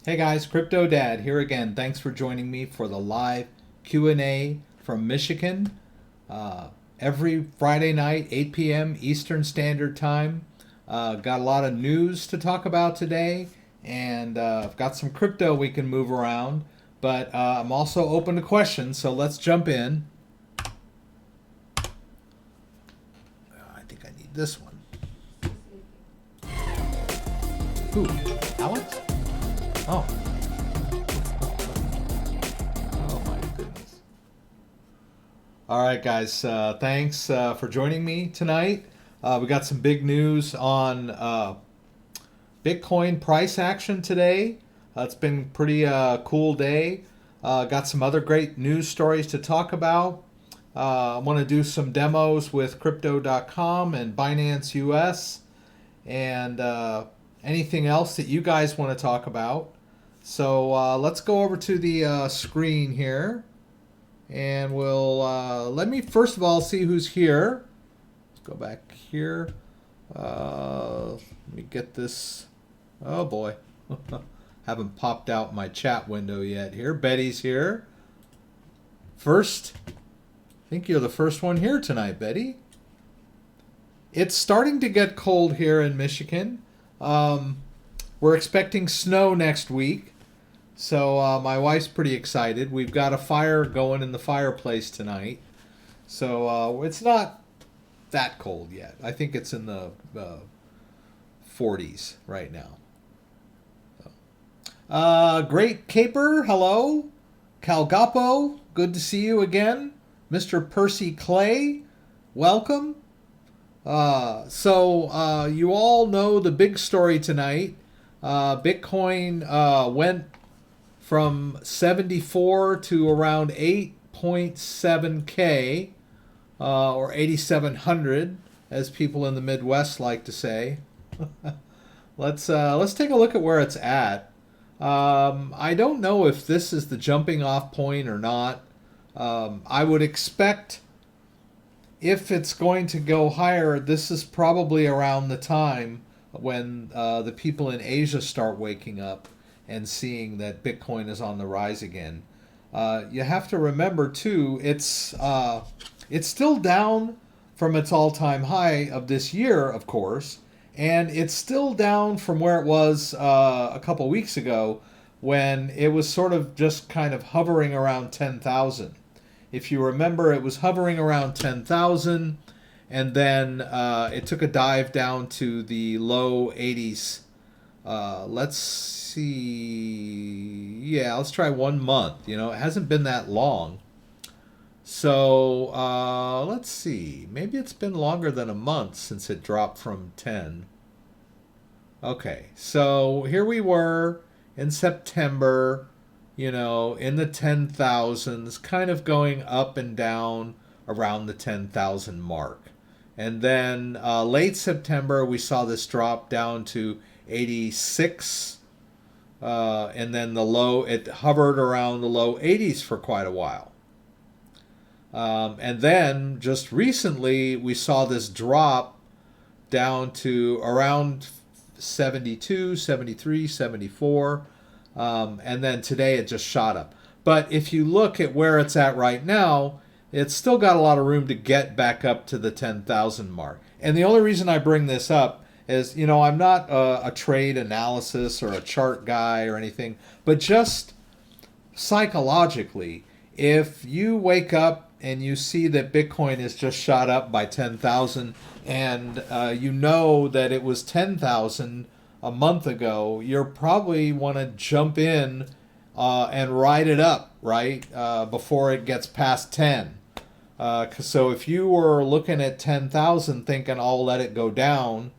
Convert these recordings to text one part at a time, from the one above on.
Hey guys, CryptoDad here again. Thanks for joining me for the live Q&A from Michigan. Every Friday night, 8 p.m. Eastern Standard Time. Got a lot of news to talk about today, and I've got some crypto we can move around, but I'm also open to questions, so let's jump in. I think I need this one. Who? Alex? Oh. Oh my goodness. All right, guys. Thanks for joining me tonight. We got some big news on Bitcoin price action today. It's been a pretty cool day. Got some other great news stories to talk about. I want to do some demos with Crypto.com and Binance US and anything else that you guys want to talk about. So let's go over to the screen here, and we'll let me first of all see who's here. Let's go back here. Let me get this. Oh boy, haven't popped out my chat window yet. Here, Betty's here. First, I think you're the first one here tonight, Betty. It's starting to get cold here in Michigan. We're expecting snow next week, so my wife's pretty excited. We've got a fire going in the fireplace tonight, so it's not that cold yet. I think it's in the 40s right now. Great Caper, hello. Calgapo, good to see you again. Mr. Percy Clay, welcome. So you all know the big story tonight. Bitcoin went from 74 to around 8.7K, or 8,700, as people in the Midwest like to say. Let's take a look at where it's at. I don't know if this is the jumping off point or not. I would expect, if it's going to go higher, this is probably around the time when the people in Asia start waking up and seeing that Bitcoin is on the rise again. You have to remember too, it's still down from its all-time high of this year, of course, and it's still down from where it was a couple weeks ago, when it was sort of just kind of hovering around 10,000. If you remember, it was hovering around 10,000, and then it took a dive down to the low 80s. Let's see. Yeah, let's try 1 month. You know, it hasn't been that long. So let's see. Maybe it's been longer than a month since it dropped from 10. Okay, so here we were in September, you know, in the 10,000s, kind of going up and down around the 10,000 mark. And then late September, we saw this drop down to 86. And then the low, it hovered around the low 80s for quite a while. And then just recently, we saw this drop down to around 72, 73, 74. And then today it just shot up. But if you look at where it's at right now, it's still got a lot of room to get back up to the 10,000 mark. And the only reason I bring this up is, you know, I'm not a trade analysis or a chart guy or anything, but just psychologically, if you wake up and you see that Bitcoin is just shot up by 10,000 and you know that it was 10,000 a month ago, you'll probably want to jump in and ride it up, right, before it gets past 10. So if you were looking at 10,000 thinking, I'll let it go down,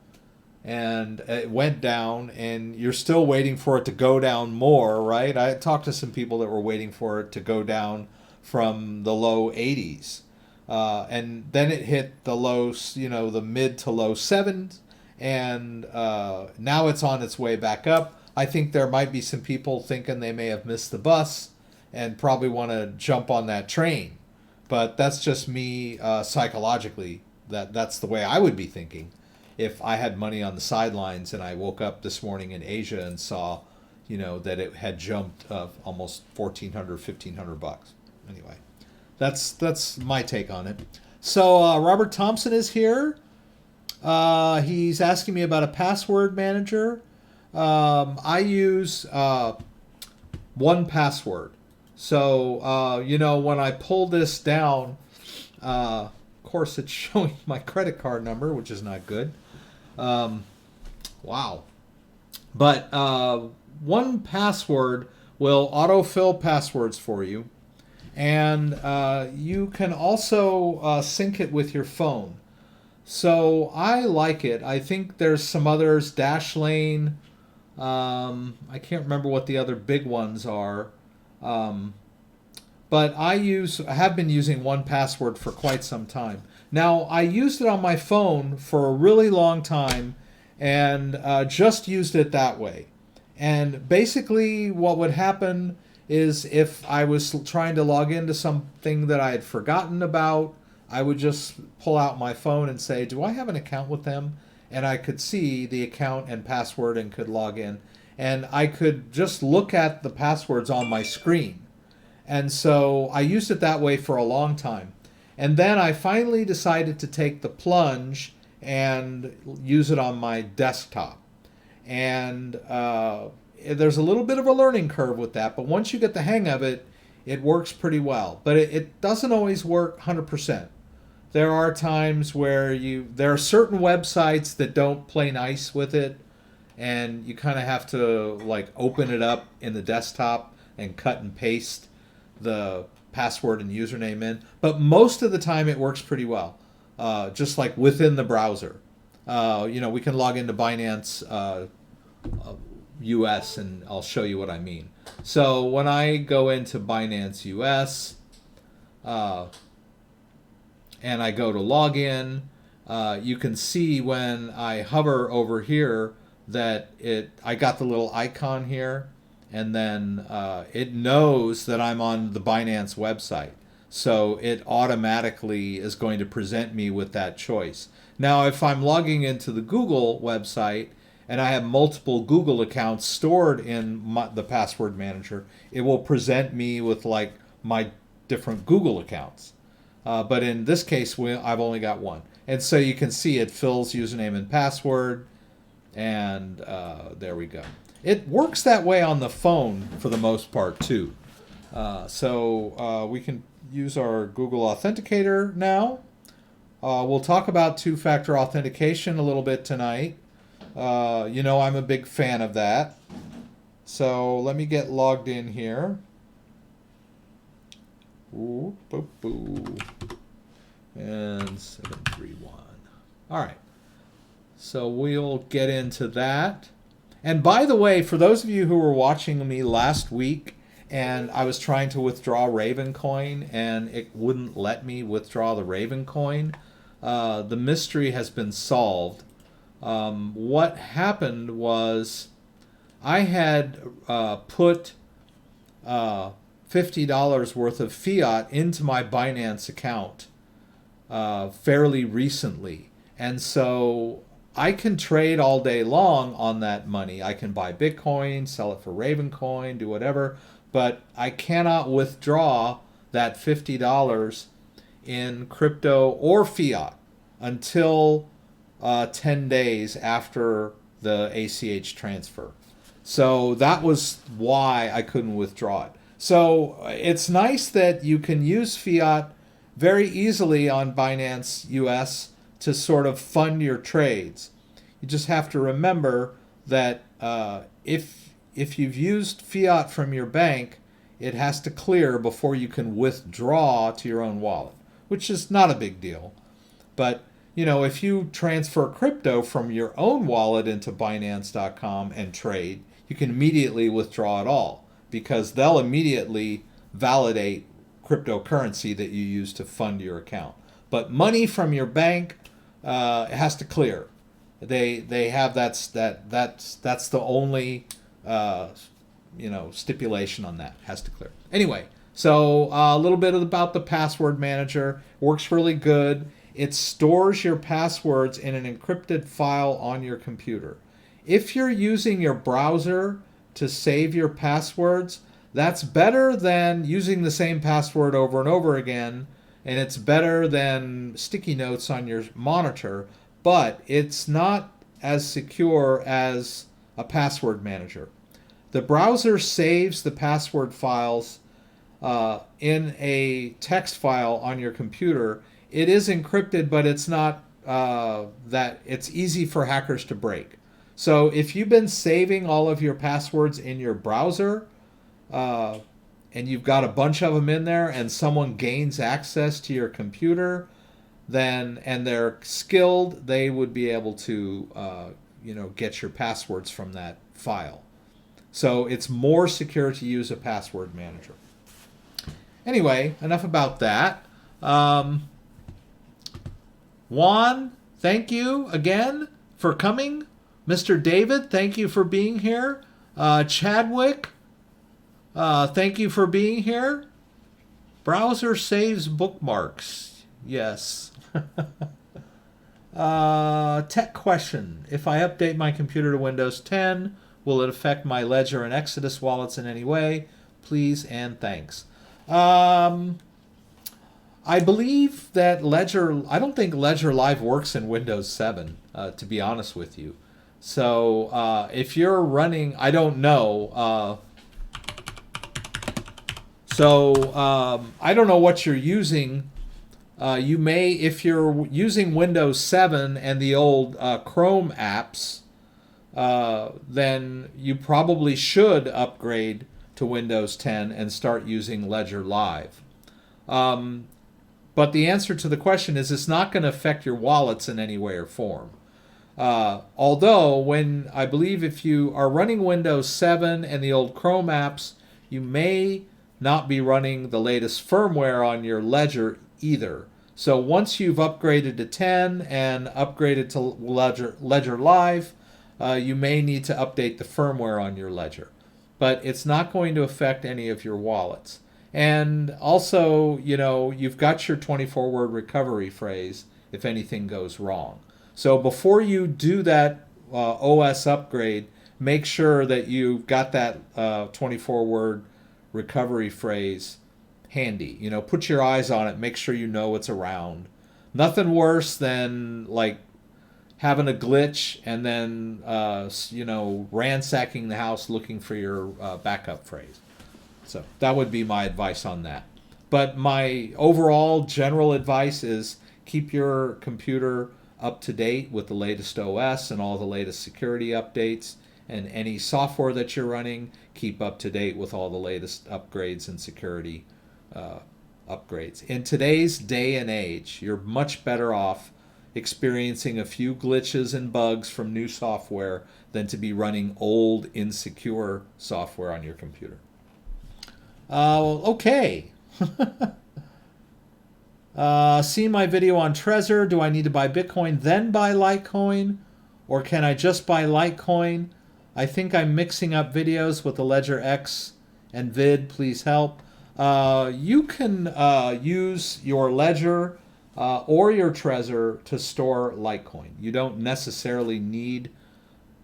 and it went down, and you're still waiting for it to go down more, right? I talked to some people that were waiting for it to go down from the low 80s. And then it hit the low, you know, the mid to low 7s, and now it's on its way back up. I think there might be some people thinking they may have missed the bus and probably want to jump on that train. But that's just me psychologically. That's the way I would be thinking. if I had money on the sidelines and I woke up this morning in Asia and saw, that it had jumped almost $1,400-1,500. Anyway, that's my take on it. So Robert Thompson is here. He's asking me about a password manager. I use 1Password. So, when I pull this down, of course, it's showing my credit card number, which is not good. Wow. But 1Password will autofill passwords for you. And you can also sync it with your phone. So I like it. I think there's some others, Dashlane. I can't remember what the other big ones are. But I have been using 1Password for quite some time. Now, I used it on my phone for a really long time and just used it that way. And basically what would happen is if I was trying to log into something that I had forgotten about, I would just pull out my phone and say, do I have an account with them? And I could see the account and password and could log in. And I could just look at the passwords on my screen. And so I used it that way for a long time. And then I finally decided to take the plunge and use it on my desktop. And there's a little bit of a learning curve with that, but once you get the hang of it, it works pretty well. But it doesn't always work 100%. There are times where there are certain websites that don't play nice with it, and you kind of have to like open it up in the desktop and cut and paste the password and username in. But most of the time it works pretty well, just like within the browser. We can log into BINANCE US, and I'll show you what I mean. So when I go into BINANCE US, and I go to login, you can see when I hover over here that I got the little icon here, and then it knows that I'm on the Binance website. So it automatically is going to present me with that choice. Now, if I'm logging into the Google website and I have multiple Google accounts stored in the password manager, it will present me with like my different Google accounts. But in this case, I've only got one. And so you can see it fills username and password, and there we go. It works that way on the phone for the most part too. So we can use our Google Authenticator now. We'll talk about two-factor authentication a little bit tonight. I'm a big fan of that. So let me get logged in here. Ooh, boo, boo. And 731. All right. So we'll get into that. And by the way, for those of you who were watching me last week and I was trying to withdraw Ravencoin and it wouldn't let me withdraw the Ravencoin, the mystery has been solved. What happened was I had put $50 worth of fiat into my Binance account fairly recently. And so I can trade all day long on that money. I can buy Bitcoin, sell it for Ravencoin, do whatever, but I cannot withdraw that $50 in crypto or fiat until 10 days after the ACH transfer. So that was why I couldn't withdraw it. So it's nice that you can use fiat very easily on Binance US to sort of fund your trades. You just have to remember that if you've used fiat from your bank, it has to clear before you can withdraw to your own wallet, which is not a big deal. But if you transfer crypto from your own wallet into Binance.com and trade, you can immediately withdraw it all because they'll immediately validate cryptocurrency that you use to fund your account. But money from your bank has to clear. They have that's the only stipulation on that, has to clear. Anyway, so a little bit about the password manager. Works really good. it stores your passwords in an encrypted file on your computer. If you're using your browser to save your passwords, that's better than using the same password over and over again, and it's better than sticky notes on your monitor, but it's not as secure as a password manager. The browser saves the password files in a text file on your computer. It is encrypted, but it's not that it's easy for hackers to break. So if you've been saving all of your passwords in your browser, and you've got a bunch of them in there, and someone gains access to your computer, then and they're skilled, they would be able to get your passwords from that file. So it's more secure to use a password manager. Anyway, enough about that. Juan, thank you again for coming. Mr. David, thank you for being here. Chadwick, thank you for being here. Browser saves bookmarks. Yes. Tech question. If I update my computer to Windows 10, will it affect my Ledger and Exodus wallets in any way? Please and thanks. I believe that Ledger, I don't think Ledger Live works in Windows 7, to be honest with you. So if you're running, I don't know. I don't know what you're using. You may, if you're using Windows 7 and the old Chrome apps, then you probably should upgrade to Windows 10 and start using Ledger Live. But the answer to the question is it's not going to affect your wallets in any way or form. Although, when I believe if you are running Windows 7 and the old Chrome apps, you may not be running the latest firmware on your Ledger either. So once you've upgraded to 10 and upgraded to Ledger Live, you may need to update the firmware on your Ledger. But it's not going to affect any of your wallets. And also, you've got your 24-word recovery phrase if anything goes wrong. So before you do that OS upgrade, make sure that you've got that 24-word recovery phrase handy. Put your eyes on it. Make sure you know it's around. Nothing worse than having a glitch and then ransacking the house looking for your backup phrase. So that would be my advice on that. But my overall general advice is keep your computer up to date with the latest OS and all the latest security updates, and any software that you're running, keep up to date with all the latest upgrades and security upgrades. In today's day and age, you're much better off experiencing a few glitches and bugs from new software than to be running old, insecure software on your computer. Okay. See my video on Trezor. Do I need to buy Bitcoin then buy Litecoin? Or can I just buy Litecoin? I think I'm mixing up videos with the Ledger X and Vid. Please help. You can use your Ledger or your Trezor to store Litecoin. You don't necessarily need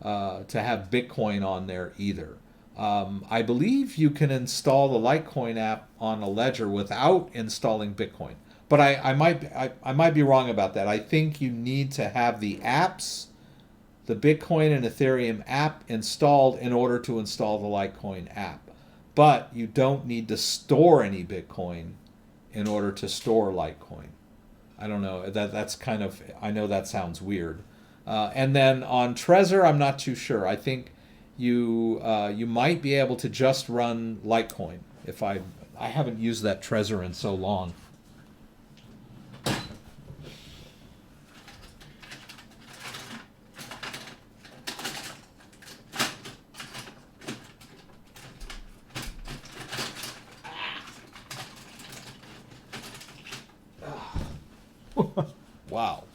to have Bitcoin on there either. I believe you can install the Litecoin app on a Ledger without installing Bitcoin. But I might be wrong about that. I think you need to have the apps, the Bitcoin and Ethereum app installed in order to install the Litecoin app. But you don't need to store any Bitcoin in order to store Litecoin. I don't know. That's kind of, I know that sounds weird. And then on Trezor, I'm not too sure. I think you might be able to just run Litecoin. If I haven't used that Trezor in so long. Wow.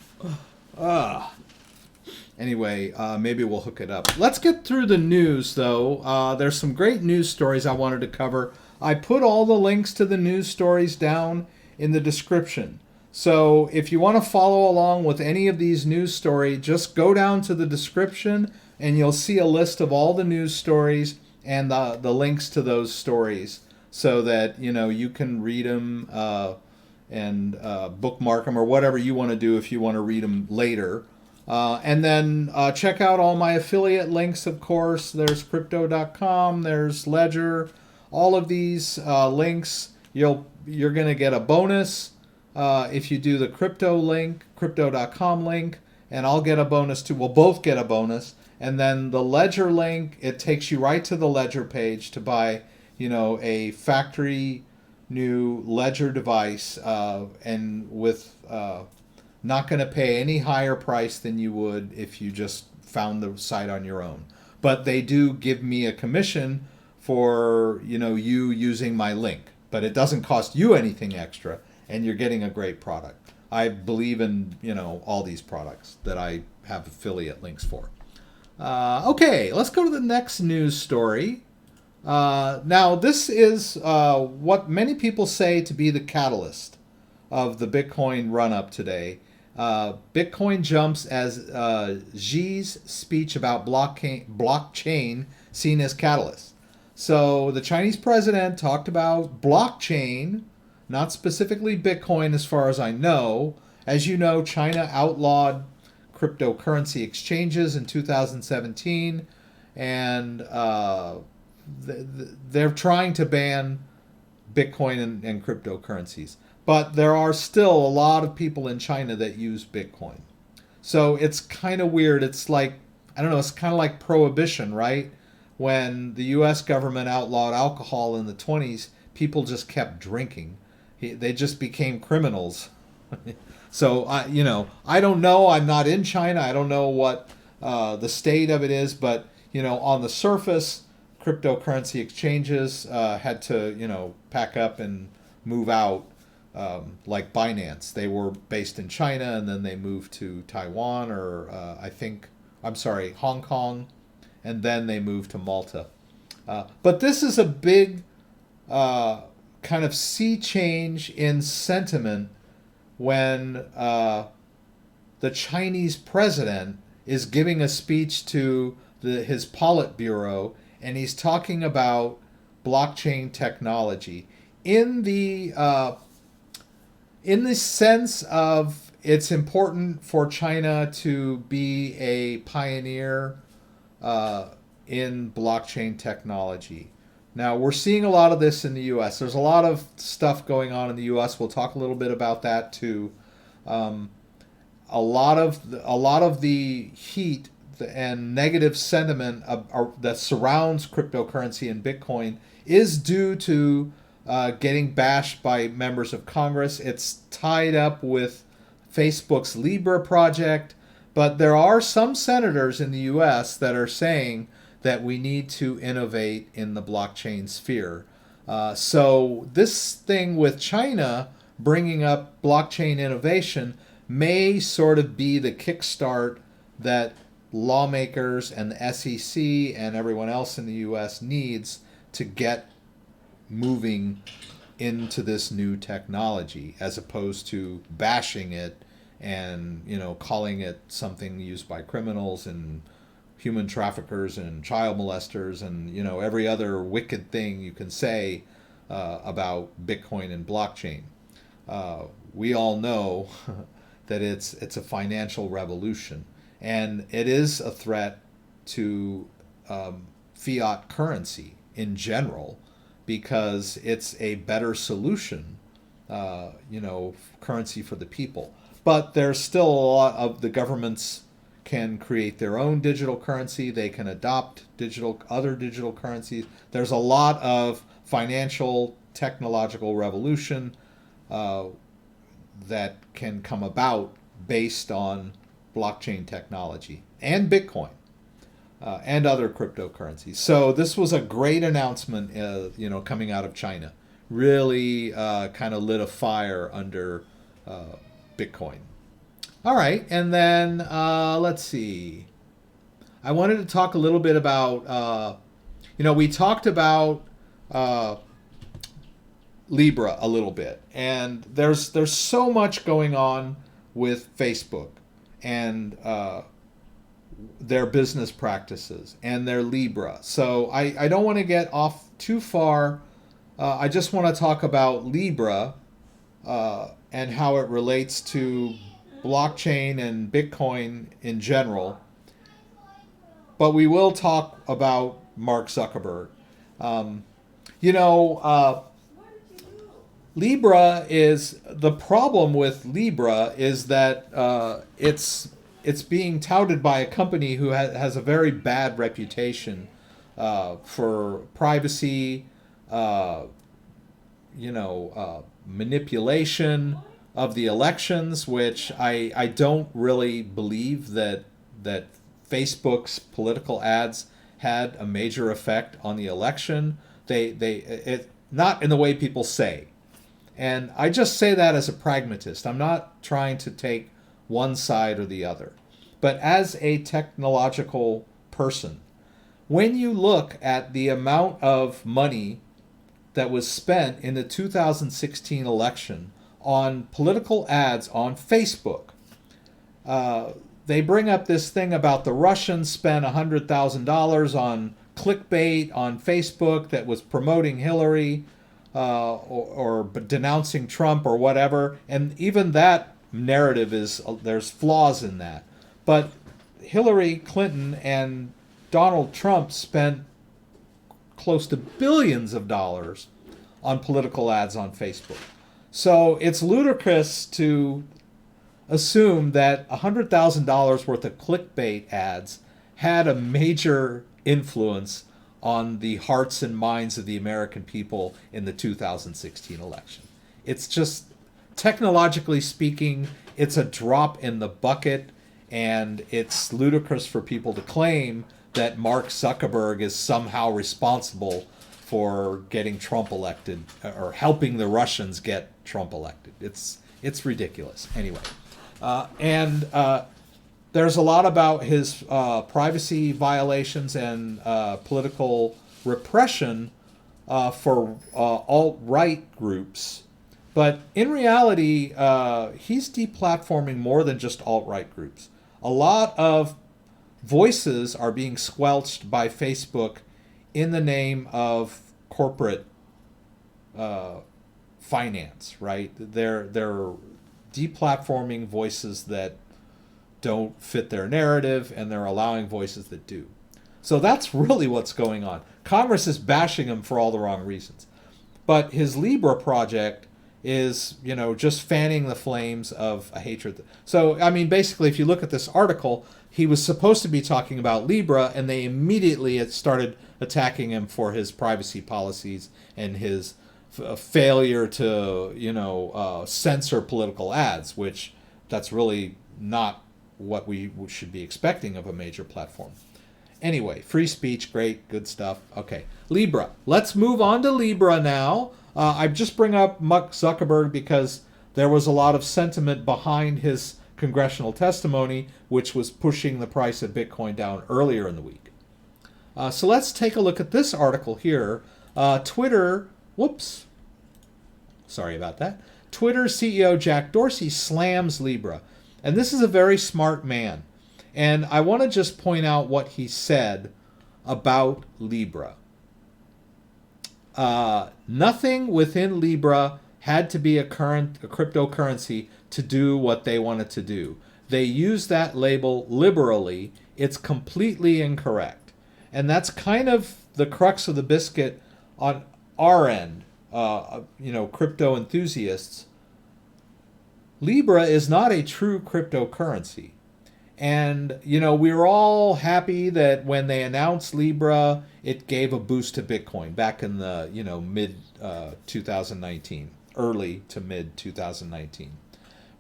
Anyway, maybe we'll hook it up. Let's get through the news, though. There's some great news stories I wanted to cover. I put all the links to the news stories down in the description. So if you want to follow along with any of these news stories, just go down to the description and you'll see a list of all the news stories and the links to those stories so that you can read them and bookmark them or whatever you want to do if you want to read them later. And then check out all my affiliate links, of course. There's crypto.com, there's Ledger. All of these links, you're going to get a bonus if you do the crypto link, crypto.com link, and I'll get a bonus too. We'll both get a bonus. And then the Ledger link, it takes you right to the Ledger page to buy, a factory new Ledger device, and with not going to pay any higher price than you would if you just found the site on your own. But they do give me a commission for you using my link. But it doesn't cost you anything extra, and you're getting a great product. I believe in all these products that I have affiliate links for. Okay, let's go to the next news story. Now, this is what many people say to be the catalyst of the Bitcoin run-up today. Bitcoin jumps as Xi's speech about blockchain seen as catalyst. So the Chinese president talked about blockchain, not specifically Bitcoin as far as I know. As you know, China outlawed cryptocurrency exchanges in 2017, and they're trying to ban Bitcoin and cryptocurrencies. But there are still a lot of people in China that use Bitcoin. So it's kind of weird. It's like, I don't know, it's kind of like prohibition, right? When the U.S. government outlawed alcohol in the 20s, people just kept drinking. They just became criminals. So, I don't know. I'm not in China. I don't know what the state of it is. But, on the surface, cryptocurrency exchanges had to, pack up and move out. Like BINANCE. They were based in China and then they moved to Taiwan or Hong Kong, and then they moved to Malta. But this is a big kind of sea change in sentiment when the Chinese president is giving a speech to his Politburo, and he's talking about blockchain technology in the sense of it's important for China to be a pioneer in blockchain technology. Now, we're seeing a lot of this in the U.S. There's a lot of stuff going on in the U.S. We'll talk a little bit about that too. A lot of the heat and negative sentiment that surrounds cryptocurrency and Bitcoin is due to getting bashed by members of Congress. It's tied up with Facebook's Libra project, but there are some senators in the U.S. that are saying that we need to innovate in the blockchain sphere. So this thing with China bringing up blockchain innovation may sort of be the kickstart that lawmakers and the SEC and everyone else in the U.S. needs to get moving into this new technology, as opposed to bashing it and calling it something used by criminals and human traffickers and child molesters and every other wicked thing you can say about Bitcoin and blockchain. We all know that it's a financial revolution, and it is a threat to fiat currency in general, because it's a better solution, currency for the people. But there's still a lot of the governments can create their own digital currency. They can adopt other digital currencies. There's a lot of financial technological revolution that can come about based on blockchain technology and Bitcoin. And other cryptocurrencies. So this was a great announcement, coming out of China. Really kind of lit a fire under Bitcoin. All right, and then let's see. I wanted to talk a little bit about, we talked about Libra a little bit. And there's so much going on with Facebook and their business practices and their Libra. So I don't want to get off too far. I just want to talk about Libra and how it relates to blockchain and Bitcoin in general. But we will talk about Mark Zuckerberg. Libra is, the problem with Libra is that it's being touted by a company who has a very bad reputation for privacy, manipulation of the elections, which I don't really believe that Facebook's political ads had a major effect on the election. It not in the way people say. And I just say that as a pragmatist. I'm not trying to take one side or the other. But as a technological person, when you look at the amount of money that was spent in the 2016 election on political ads on Facebook, they bring up this thing about the Russians spent $100,000 on clickbait on Facebook that was promoting Hillary or denouncing Trump or whatever. And even that narrative there's flaws in that. But Hillary Clinton and Donald Trump spent close to billions of dollars on political ads on Facebook. So it's ludicrous to assume that $100,000 worth of clickbait ads had a major influence on the hearts and minds of the American people in the 2016 election. It's just, technologically speaking, it's a drop in the bucket, and it's ludicrous for people to claim that Mark Zuckerberg is somehow responsible for getting Trump elected or helping the Russians get Trump elected. It's ridiculous. Anyway, there's a lot about his privacy violations and political repression for alt-right groups. But in reality, he's deplatforming more than just alt-right groups. A lot of voices are being squelched by Facebook in the name of corporate finance, right? They're deplatforming voices that don't fit their narrative, and they're allowing voices that do. So that's really what's going on. Congress is bashing him for all the wrong reasons. But his Libra project is, just fanning the flames of a hatred. So, I mean, basically, if you look at this article, he was supposed to be talking about Libra, and they immediately started attacking him for his privacy policies and his failure to, censor political ads, which that's really not what we should be expecting of a major platform. Anyway, free speech, great, good stuff. Okay, Libra. Let's move on to Libra now. I just bring up Mark Zuckerberg because there was a lot of sentiment behind his congressional testimony, which was pushing the price of Bitcoin down earlier in the week. So let's take a look at this article here. Twitter, sorry about that. Twitter CEO Jack Dorsey slams Libra. And this is a very smart man. And I want to just point out what he said about Libra. Nothing within Libra had to be a cryptocurrency to do what they wanted to do. They use that label liberally. It's completely incorrect. And that's kind of the crux of the biscuit on our end, crypto enthusiasts. Libra is not a true cryptocurrency. And, we were all happy that when they announced Libra, it gave a boost to Bitcoin back in the, mid 2019, early to mid 2019.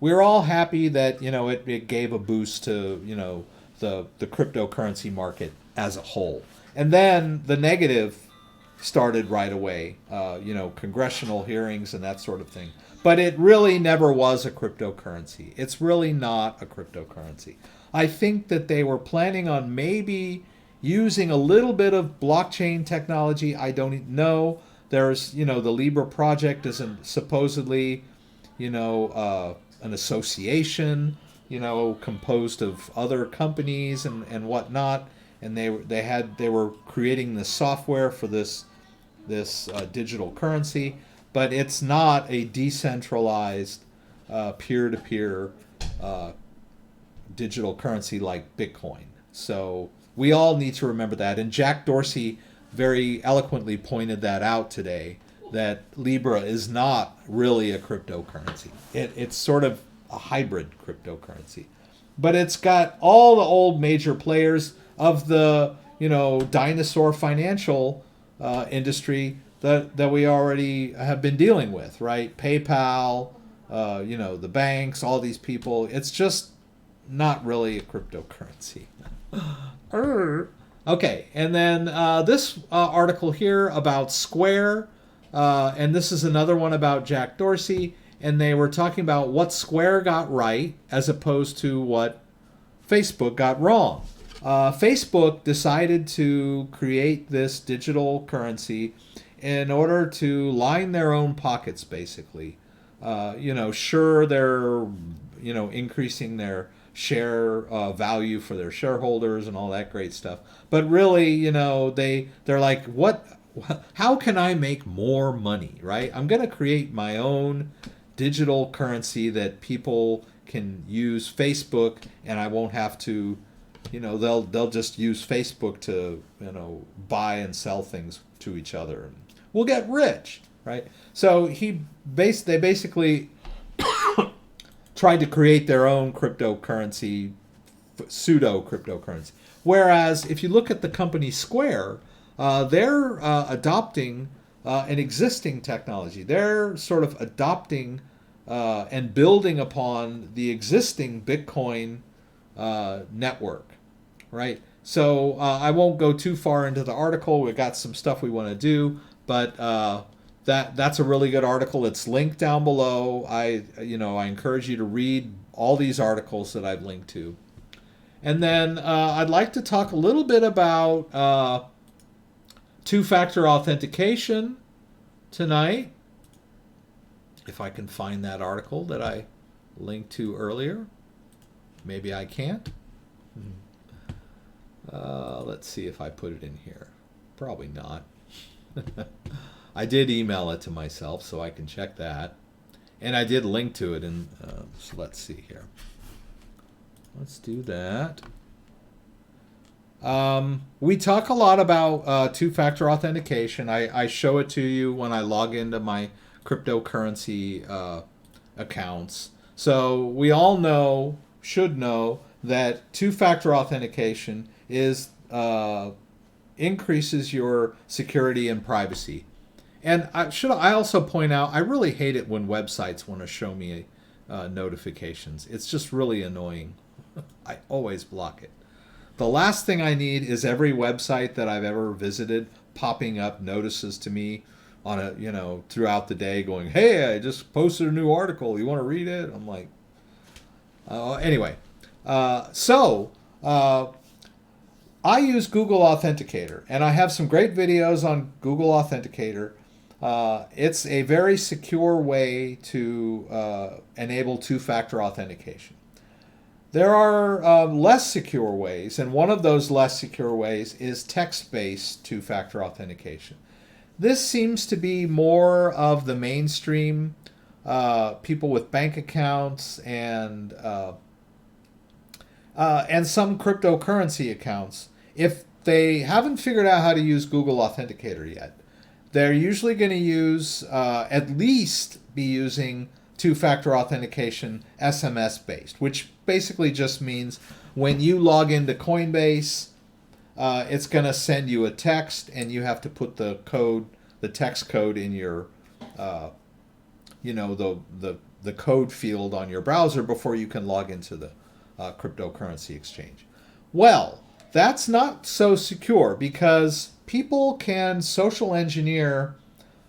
We were all happy that, it gave a boost to, the cryptocurrency market as a whole. And then the negative started right away, congressional hearings and that sort of thing. But it really never was a cryptocurrency. It's really not a cryptocurrency. I think that they were planning on maybe using a little bit of blockchain technology. I don't know. There's, the Libra project is supposedly, an association, composed of other companies and whatnot, and they were creating the software for this digital currency, but it's not a decentralized peer-to-peer digital currency like Bitcoin. So we all need to remember that. And Jack Dorsey very eloquently pointed that out today, that Libra is not really a cryptocurrency. It's sort of a hybrid cryptocurrency. But it's got all the old major players of the, dinosaur financial industry that we already have been dealing with, right? PayPal, the banks, all these people. It's just not really a cryptocurrency. Okay, and then this article here about Square, and this is another one about Jack Dorsey, and they were talking about what Square got right as opposed to what Facebook got wrong. Facebook decided to create this digital currency in order to line their own pockets, basically. Sure, they're, increasing their share value for their shareholders and all that great stuff. But really, they're like, how can I make more money, right? I'm going to create my own digital currency that people can use Facebook, and I won't have to, they'll just use Facebook to, buy and sell things to each other, and we'll get rich, right? So they basically tried to create their own cryptocurrency, pseudo cryptocurrency. Whereas if you look at the company Square, they're adopting an existing technology. They're sort of adopting and building upon the existing Bitcoin network, right? So I won't go too far into the article. We've got some stuff we want to do, but that's a really good article. It's linked down below. I encourage you to read all these articles that I've linked to. And then I'd like to talk a little bit about two-factor authentication tonight, if I can find that article that I linked to earlier. Maybe I can't. Let's see if I put it in here. Probably not. I did email it to myself, so I can check that. And I did link to it. And so let's see here. Let's do that. We talk a lot about two-factor authentication. I show it to you when I log into my cryptocurrency accounts. So we all should know that two-factor authentication increases your security and privacy. And I also point out, I really hate it when websites want to show me notifications. It's just really annoying. I always block it. The last thing I need is every website that I've ever visited popping up notices to me on throughout the day going, hey, I just posted a new article. You want to read it? I'm like, anyway. I use Google Authenticator, and I have some great videos on Google Authenticator. It's a very secure way to enable two-factor authentication. There are less secure ways, and one of those less secure ways is text-based two-factor authentication. This seems to be more of the mainstream people with bank accounts and some cryptocurrency accounts. If they haven't figured out how to use Google Authenticator yet, they're usually going to use, at least be using two-factor authentication SMS-based, which basically just means when you log into Coinbase, it's going to send you a text, and you have to put the text code in your, the code field on your browser before you can log into the cryptocurrency exchange. Well, that's not so secure because people can social engineer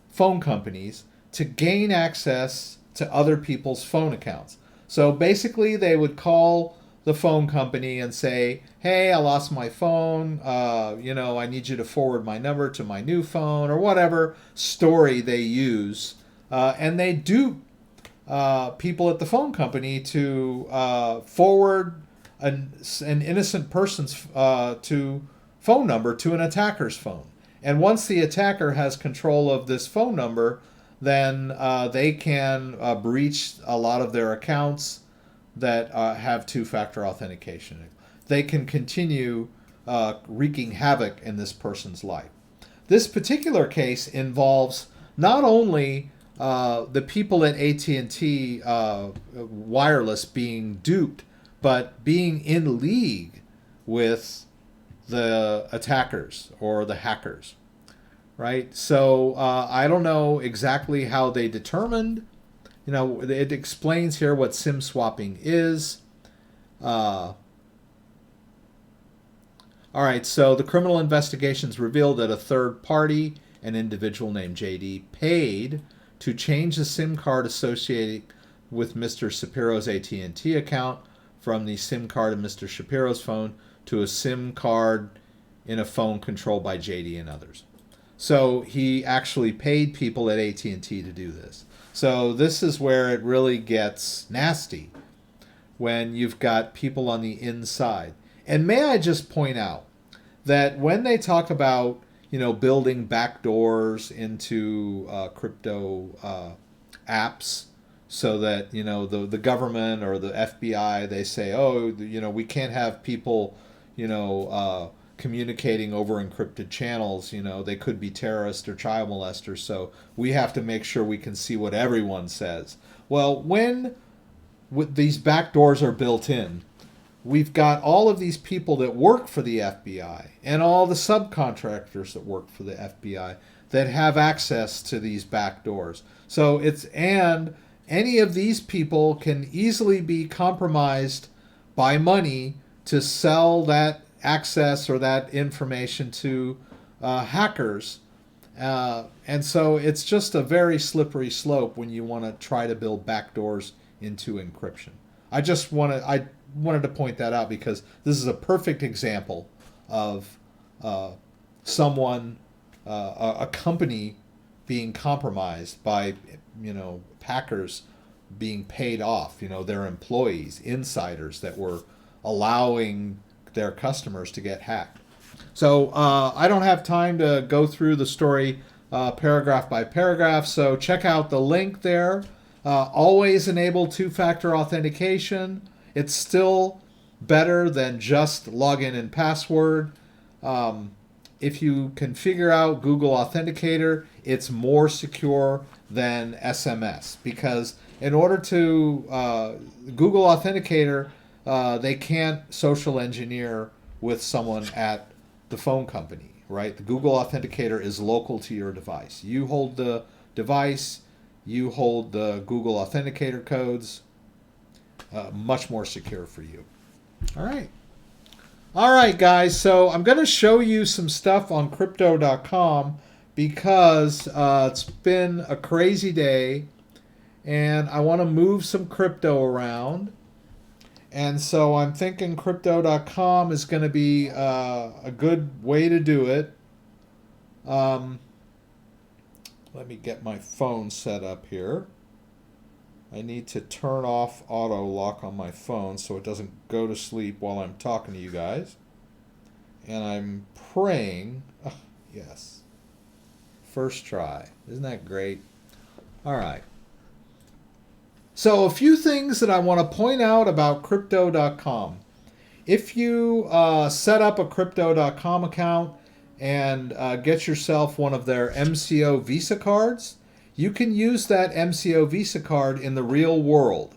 phone companies to gain access to other people's phone accounts. So basically they would call the phone company and say, hey, I lost my phone. I need you to forward my number to my new phone, or whatever story they use. And they dupe people at the phone company to forward an innocent person's phone number to an attacker's phone. And once the attacker has control of this phone number, then they can breach a lot of their accounts that have two-factor authentication. They can continue wreaking havoc in this person's life. This particular case involves not only the people at AT&T wireless being duped, but being in league with the attackers or the hackers, right? So I don't know exactly how they determined. It explains here what SIM swapping is. All right, so the criminal investigations revealed that a third party, an individual named JD, paid to change the SIM card associated with Mr. Shapiro's AT&T account from the SIM card of Mr. Shapiro's phone to a SIM card in a phone controlled by JD and others. So he actually paid people at AT&T to do this. So this is where it really gets nasty, when you've got people on the inside. And may I just point out that when they talk about, building backdoors into crypto apps, so that, the government or the FBI, they say, oh, we can't have people, communicating over encrypted channels. They could be terrorists or child molesters, so we have to make sure we can see what everyone says. Well, when these backdoors are built in, we've got all of these people that work for the FBI and all the subcontractors that work for the FBI that have access to these backdoors. So and any of these people can easily be compromised by money to sell that access or that information to hackers. And so it's just a very slippery slope when you want to try to build backdoors into encryption. I wanted to point that out because this is a perfect example of a company being compromised by, hackers being paid off, their employees, insiders that were allowing their customers to get hacked. So I don't have time to go through the story paragraph by paragraph, so check out the link there. Always enable two-factor authentication. It's still better than just login and password. If you can figure out Google Authenticator, it's more secure than SMS, because in order to Google Authenticator, they can't social engineer with someone at the phone company, right? The Google Authenticator is local to your device. You hold the device, you hold the Google Authenticator codes, much more secure for you. All right. All right, guys. So I'm going to show you some stuff on Crypto.com because it's been a crazy day and I want to move some crypto around. And so I'm thinking Crypto.com is going to be a good way to do it. Let me get my phone set up here. I need to turn off auto lock on my phone so it doesn't go to sleep while I'm talking to you guys. And I'm praying. Oh, yes. First try. Isn't that great? All right. So a few things that I want to point out about Crypto.com. If you set up a Crypto.com account and get yourself one of their MCO Visa cards, you can use that MCO Visa card in the real world.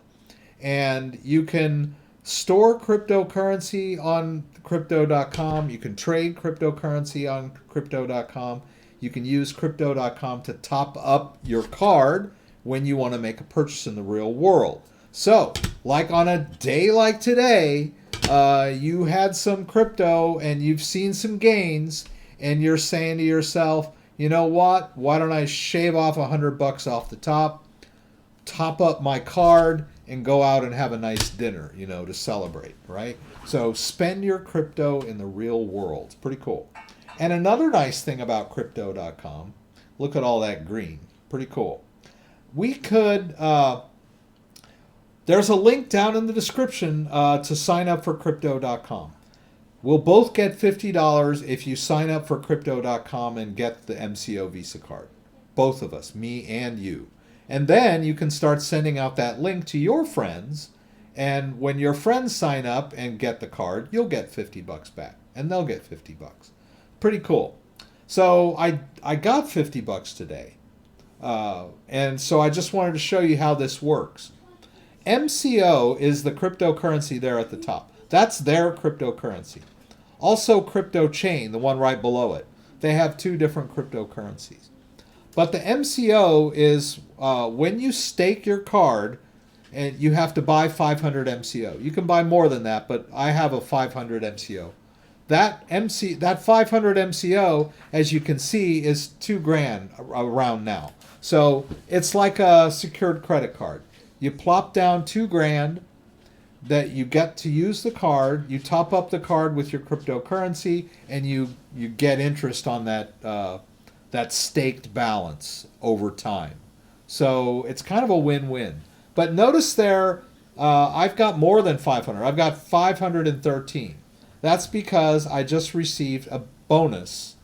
And you can store cryptocurrency on Crypto.com. You can trade cryptocurrency on Crypto.com. You can use Crypto.com to top up your card when you want to make a purchase in the real world. So, like on a day like today, you had some crypto and you've seen some gains, and you're saying to yourself, you know what? Why don't I shave off $100 off the top up my card, and go out and have a nice dinner, you know, to celebrate, right? So spend your crypto in the real world. It's pretty cool. And another nice thing about crypto.com, look at all that green. Pretty cool. We could, there's a link down in the description to sign up for crypto.com. We'll both get $50 if you sign up for crypto.com and get the MCO Visa card. Both of us, me and you. And then you can start sending out that link to your friends. And when your friends sign up and get the card, you'll get $50 back. And they'll get $50. Pretty cool. So I got $50 today. And so I just wanted to show you how this works. MCO is the cryptocurrency there at the top. That's their cryptocurrency. Also Crypto Chain, the one right below it. They have two different cryptocurrencies. But the MCO is when you stake your card, and you have to buy 500 MCO. You can buy more than that, but I have a 500 MCO. That 500 MCO, as you can see, is $2,000 around now. So it's like a secured credit card. You plop down $2,000 that you get to use the card. You top up the card with your cryptocurrency, and you get interest on that staked balance over time. So it's kind of a win-win. But notice there, I've got more than 500. I've got 513. That's because I just received a bonus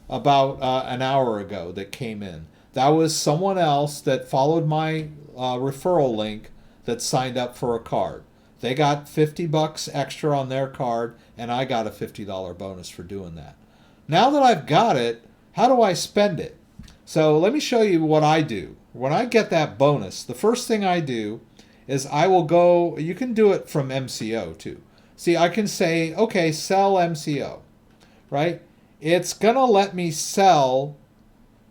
about an hour ago that came in. That was someone else that followed my referral link that signed up for a card. They got $50 extra on their card, and I got a $50 bonus for doing that. Now that I've got it, how do I spend it? So let me show you what I do. When I get that bonus, the first thing I do is I will go, you can do it from MCO too. See, I can say, okay, sell MCO, right? It's going to let me sell.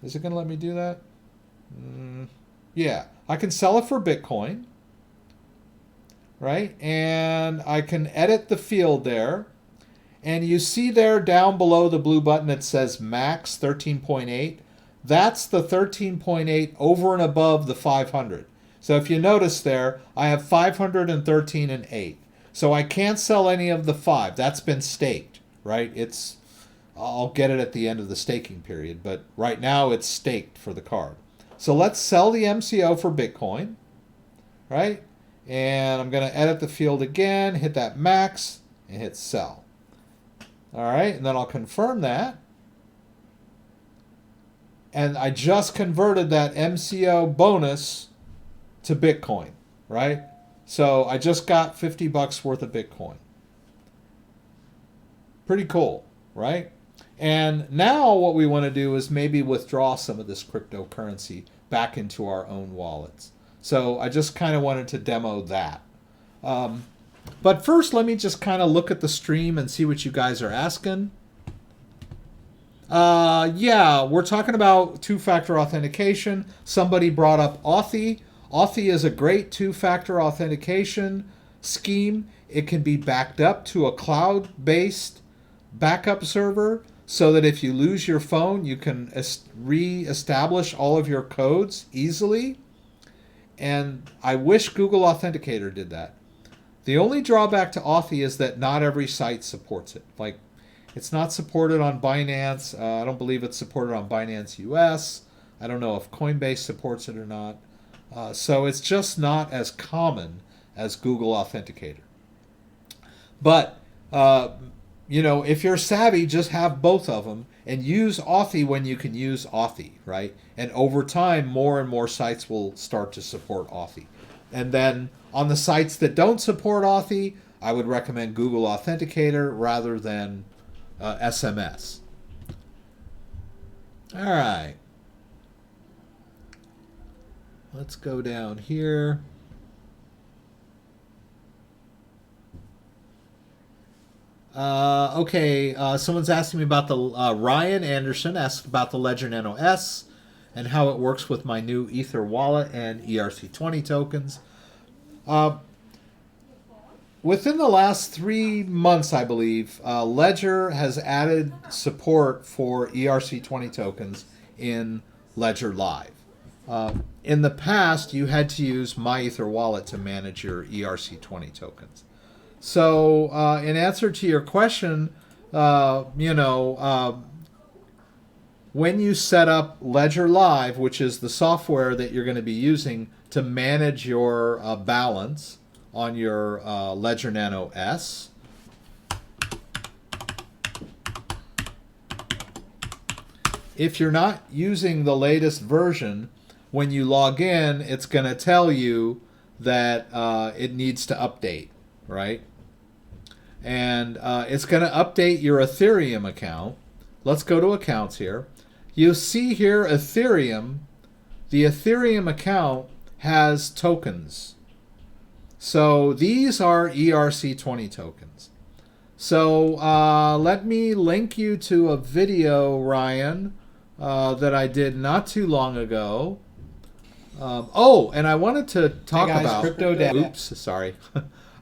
Is it going to let me do that? Yeah, I can sell it for Bitcoin, right? And I can edit the field there. And you see there down below the blue button it says max 13.8. That's the 13.8 over and above the 500. So if you notice there, I have 513 and 8. So I can't sell any of the 5. That's been staked, right? I'll get it at the end of the staking period, but right now it's staked for the card. So let's sell the MCO for Bitcoin, right? And I'm going to edit the field again, hit that max, and hit sell. All right, and then I'll confirm that. And I just converted that MCO bonus to Bitcoin, right? So I just got $50 worth of Bitcoin. Pretty cool, right? And now what we want to do is maybe withdraw some of this cryptocurrency back into our own wallets. So I just kind of wanted to demo that. But first, let me just kind of look at the stream and see what you guys are asking. Yeah, we're talking about two-factor authentication. Somebody brought up Authy. Authy is a great two-factor authentication scheme. It can be backed up to a cloud-based backup server so that if you lose your phone, you can re-establish all of your codes easily. And I wish Google Authenticator did that. The only drawback to Authy is that not every site supports it. Like, it's not supported on Binance. I don't believe it's supported on Binance US. I don't know if Coinbase supports it or not. So it's just not as common as Google Authenticator. But, you know, if you're savvy, just have both of them and use Authy when you can use Authy, right? And over time, more and more sites will start to support Authy. And then on the sites that don't support Authy, I would recommend Google Authenticator rather than SMS. All right. Let's go down here. Okay, someone's asking me about the, Ryan Anderson asked about the Ledger Nano S and how it works with my new Ether wallet and ERC20 tokens. Within the last 3 months, I believe, Ledger has added support for ERC20 tokens in Ledger Live. In the past, you had to use MyEtherWallet to manage your ERC20 tokens. So in answer to your question, when you set up Ledger Live, which is the software that you're going to be using to manage your balance on your Ledger Nano S, if you're not using the latest version, when you log in, it's going to tell you that it needs to update, right? And it's going to update your Ethereum account. Let's go to accounts here. You see here Ethereum. The Ethereum account has tokens. So these are ERC20 tokens. So let me link you to a video, Ryan, that I did not too long ago. And I wanted to talk about CryptoDad's. Oops, sorry.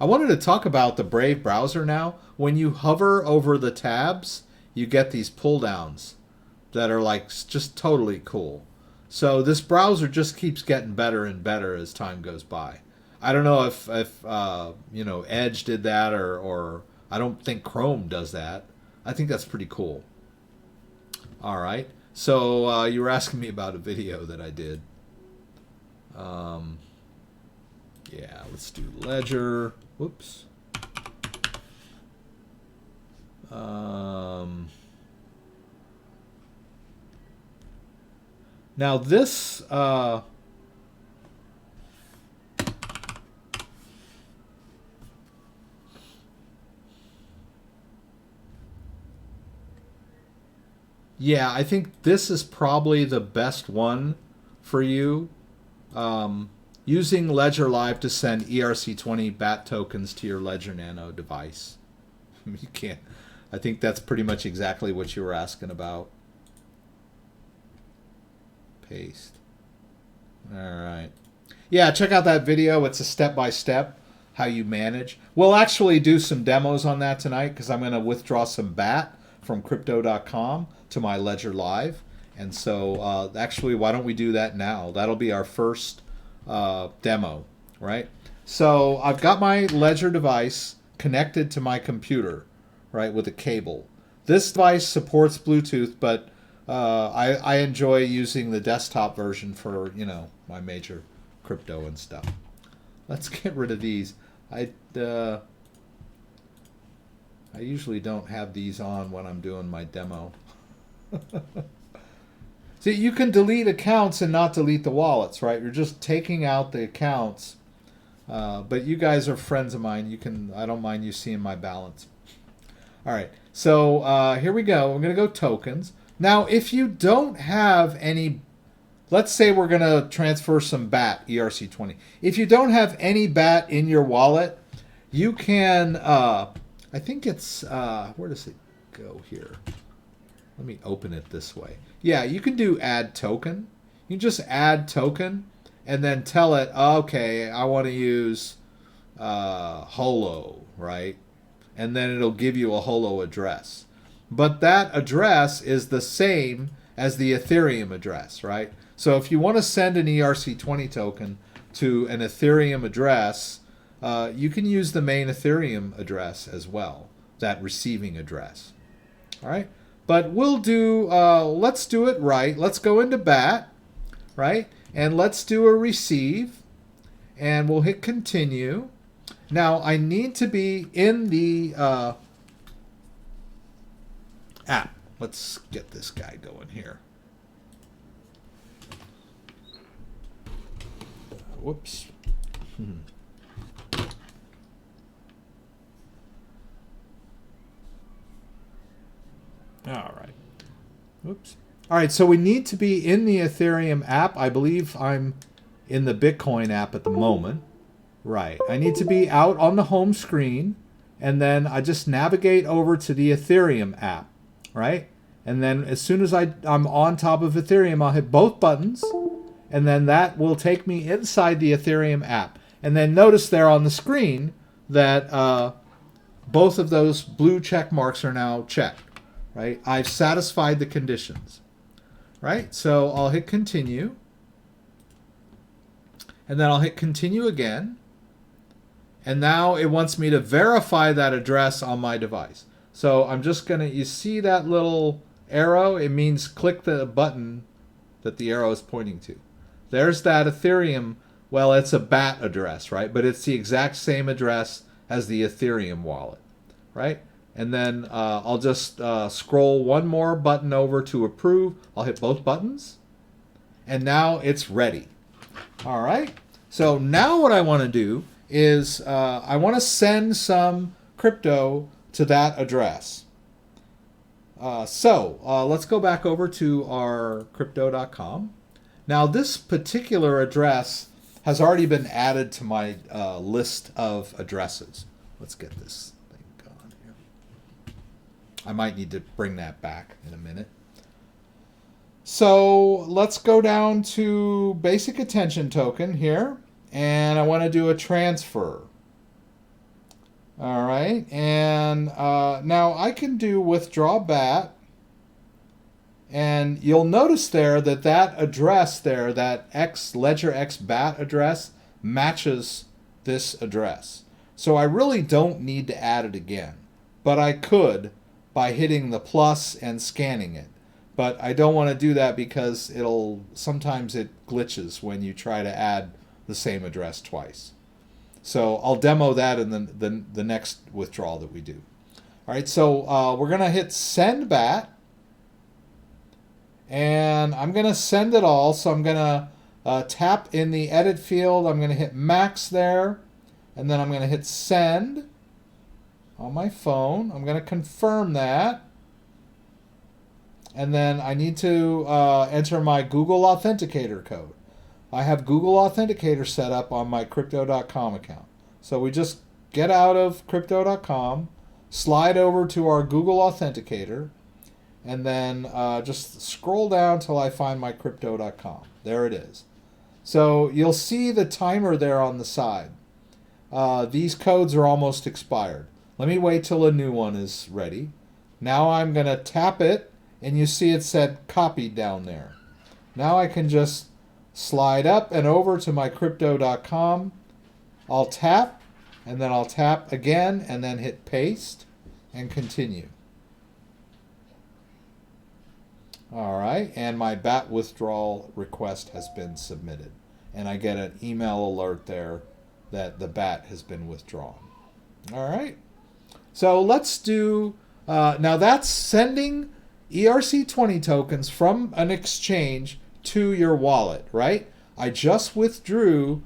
I wanted to talk about the Brave browser now. When you hover over the tabs, you get these pull downs that are like just totally cool. So this browser just keeps getting better and better as time goes by. I don't know if Edge did that or I don't think Chrome does that. I think that's pretty cool. All right. So you were asking me about a video that I did. Yeah, let's do Ledger. Whoops. Now this yeah, I think this is probably the best one for you. Using Ledger Live to send ERC20 BAT tokens to your Ledger Nano device. You can't. I think that's pretty much exactly what you were asking about. Paste. All right. Yeah, check out that video. It's a step-by-step how you manage. We'll actually do some demos on that tonight because I'm going to withdraw some BAT from Crypto.com to my Ledger Live. And so actually, why don't we do that now? That'll be our first demo, right? So I've got my Ledger device connected to my computer, right, with a cable. This device supports Bluetooth, but I enjoy using the desktop version for, my major crypto and stuff. Let's get rid of these. I usually don't have these on when I'm doing my demo. See, you can delete accounts and not delete the wallets, right? You're just taking out the accounts. But you guys are friends of mine. I don't mind you seeing my balance. All right. So here we go. We're going to go tokens. Now, if you don't have any, let's say we're going to transfer some BAT, ERC20. If you don't have any BAT in your wallet, you can, I think it's, where does it go here? Let me open it this way. Yeah, you can do add token. You can just add token and then tell it, okay, I want to use Holo, right? And then it'll give you a Holo address. But that address is the same as the Ethereum address, right? So if you want to send an ERC20 token to an Ethereum address, you can use the main Ethereum address as well, that receiving address. All right? But we'll do, let's do it right. Let's go into BAT, right? And let's do a receive. And we'll hit continue. Now, I need to be in the app. Let's get this guy going here. Whoops. All right. Whoops. All right, so we need to be in the Ethereum app. I believe I'm in the Bitcoin app at the moment. Right. I need to be out on the home screen, and then I just navigate over to the Ethereum app, right? And then as soon as I'm on top of Ethereum, I'll hit both buttons, and then that will take me inside the Ethereum app. And then notice there on the screen that both of those blue check marks are now checked. Right? I've satisfied the conditions. Right? So I'll hit continue. and then I'll hit continue again. And now it wants me to verify that address on my device. So I'm just going to, you see that little arrow? It means click the button that the arrow is pointing to. There's that Ethereum. Well, it's a BAT address, right? But it's the exact same address as the Ethereum wallet, right? And then I'll just scroll one more button over to approve. I'll hit both buttons. And now it's ready. All right. So now what I want to do is I want to send some crypto to that address. So let's go back over to our crypto.com. Now this particular address has already been added to my list of addresses. Let's get this thing going here. I might need to bring that back in a minute. So let's go down to basic attention token here, and I want to do a transfer. All right, and now I can do withdraw BAT, and you'll notice there that that address there, that Ledger X BAT address, matches this address. So I really don't need to add it again, but I could by hitting the plus and scanning it. But I don't want to do that because sometimes it glitches when you try to add the same address twice. So I'll demo that in the next withdrawal that we do. All right, so we're going to hit send BAT. And I'm going to send it all. So I'm going to tap in the edit field. I'm going to hit max there. And then I'm going to hit send on my phone. I'm going to confirm that. And then I need to enter my Google Authenticator code. I have Google Authenticator set up on my Crypto.com account. So we just get out of Crypto.com, slide over to our Google Authenticator, and then just scroll down till I find my Crypto.com. There it is. So you'll see the timer there on the side. These codes are almost expired. Let me wait till a new one is ready. Now I'm going to tap it, and you see it said copied down there. Now I can just slide up and over to my Crypto.com. I'll tap, and then I'll tap again, and then hit paste and continue. All right, and my BAT withdrawal request has been submitted. And I get an email alert there that the BAT has been withdrawn. All right, so let's do, now that's sending ERC20 tokens from an exchange to your wallet, right? I just withdrew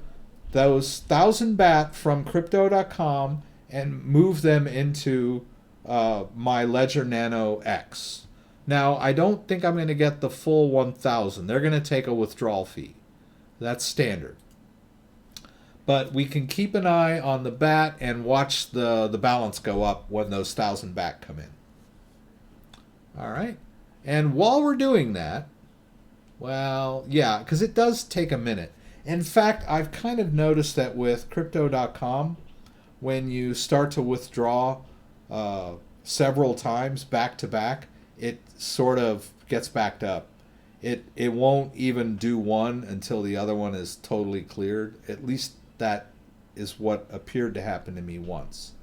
those 1,000 BAT from Crypto.com and moved them into my Ledger Nano X. Now, I don't think I'm going to get the full 1,000. They're going to take a withdrawal fee. That's standard. But we can keep an eye on the BAT and watch the balance go up when those 1,000 BAT come in. All right. And while we're doing that, well, yeah, because it does take a minute. In fact, I've kind of noticed that with Crypto.com, when you start to withdraw several times back to back, it sort of gets backed up. It won't even do one until the other one is totally cleared. At least that is what appeared to happen to me once.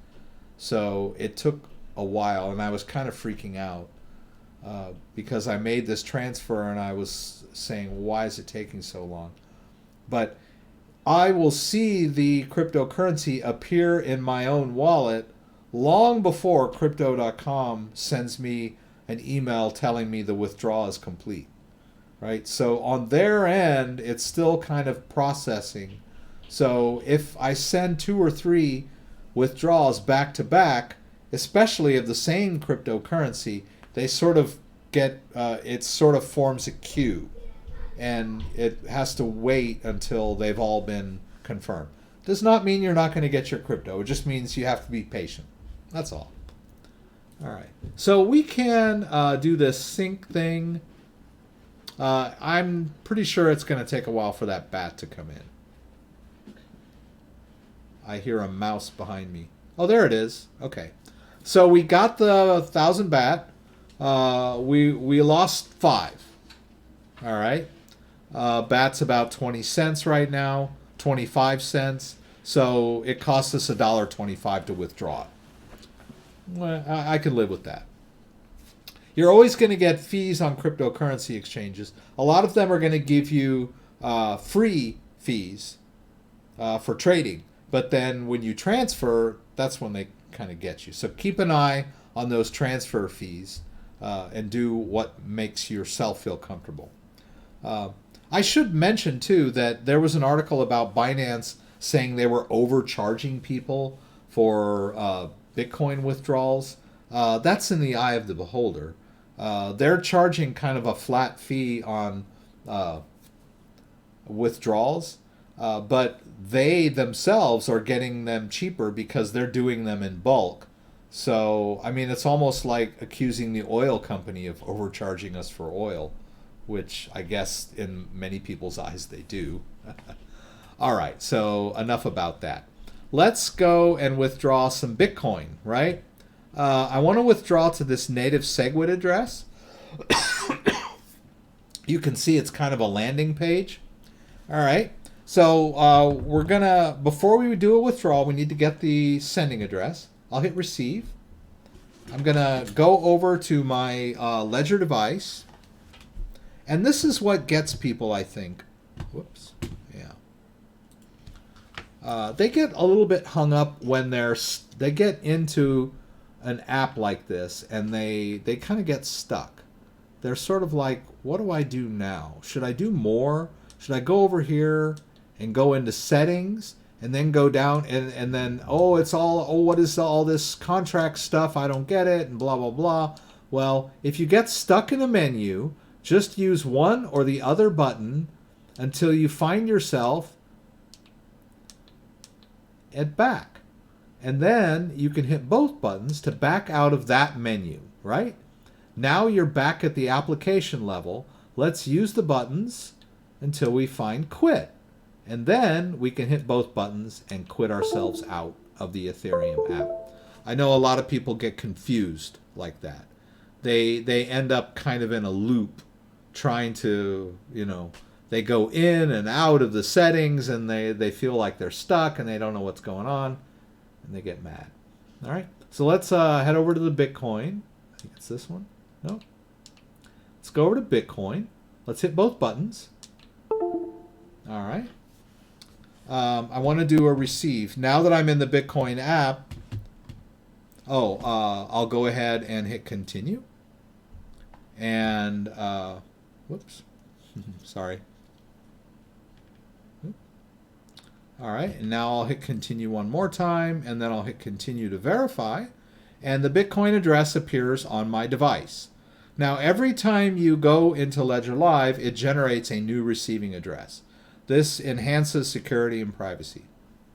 So it took a while, and I was kind of freaking out because I made this transfer and I was saying, why is it taking so long? But I will see the cryptocurrency appear in my own wallet long before Crypto.com sends me an email telling me the withdrawal is complete, right? So on their end, it's still kind of processing. So if I send 2 or 3 withdrawals back to back, especially of the same cryptocurrency, they sort of get, it sort of forms a queue, and it has to wait until they've all been confirmed. Does not mean you're not going to get your crypto. It just means you have to be patient. That's all. All right, so we can do this sync thing. I'm pretty sure it's going to take a while for that BAT to come in. I hear a mouse behind me. Oh, there it is. Okay, so we got the 1,000 BAT. We lost 5. All right, BAT's about 20 cents right now. 25 cents. So it costs us $1.25 to withdraw it. Well, I can live with that. You're always going to get fees on cryptocurrency exchanges. A lot of them are going to give you free fees for trading. But then when you transfer, that's when they kind of get you. So keep an eye on those transfer fees and do what makes yourself feel comfortable. I should mention, too, that there was an article about Binance saying they were overcharging people for Bitcoin withdrawals. That's in the eye of the beholder. They're charging kind of a flat fee on withdrawals, but they themselves are getting them cheaper because they're doing them in bulk. So, I mean, it's almost like accusing the oil company of overcharging us for oil, which I guess in many people's eyes they do. All right, so enough about that. Let's go and withdraw some Bitcoin, right? I want to withdraw to this native SegWit address. You can see it's kind of a landing page. All right, so we're gonna, before we do a withdrawal, we need to get the sending address. I'll hit receive. I'm gonna go over to my Ledger device, and this is what gets people, I think. Whoops, yeah. They get a little bit hung up when they get into an app like this, and they kind of get stuck. They're sort of like, what do I do now? Should I do more? Should I go over here and go into settings and then go down and then, what is all this contract stuff? I don't get it, and blah, blah, blah. Well, if you get stuck in a menu, just use one or the other button until you find yourself at back. And then you can hit both buttons to back out of that menu, right? Now you're back at the application level. Let's use the buttons until we find quit. And then we can hit both buttons and quit ourselves out of the Ethereum app. I know a lot of people get confused like that. They end up kind of in a loop trying to, they go in and out of the settings, and they feel like they're stuck and they don't know what's going on, and they get mad. All right, so let's head over to the Bitcoin. I think it's this one. No. Let's go over to Bitcoin. Let's hit both buttons. All right. I want to do a receive. Now that I'm in the Bitcoin app, I'll go ahead and hit continue. And, whoops, sorry. All right, and now I'll hit continue one more time, and then I'll hit continue to verify, and the Bitcoin address appears on my device. Now, every time you go into Ledger Live, it generates a new receiving address. This enhances security and privacy,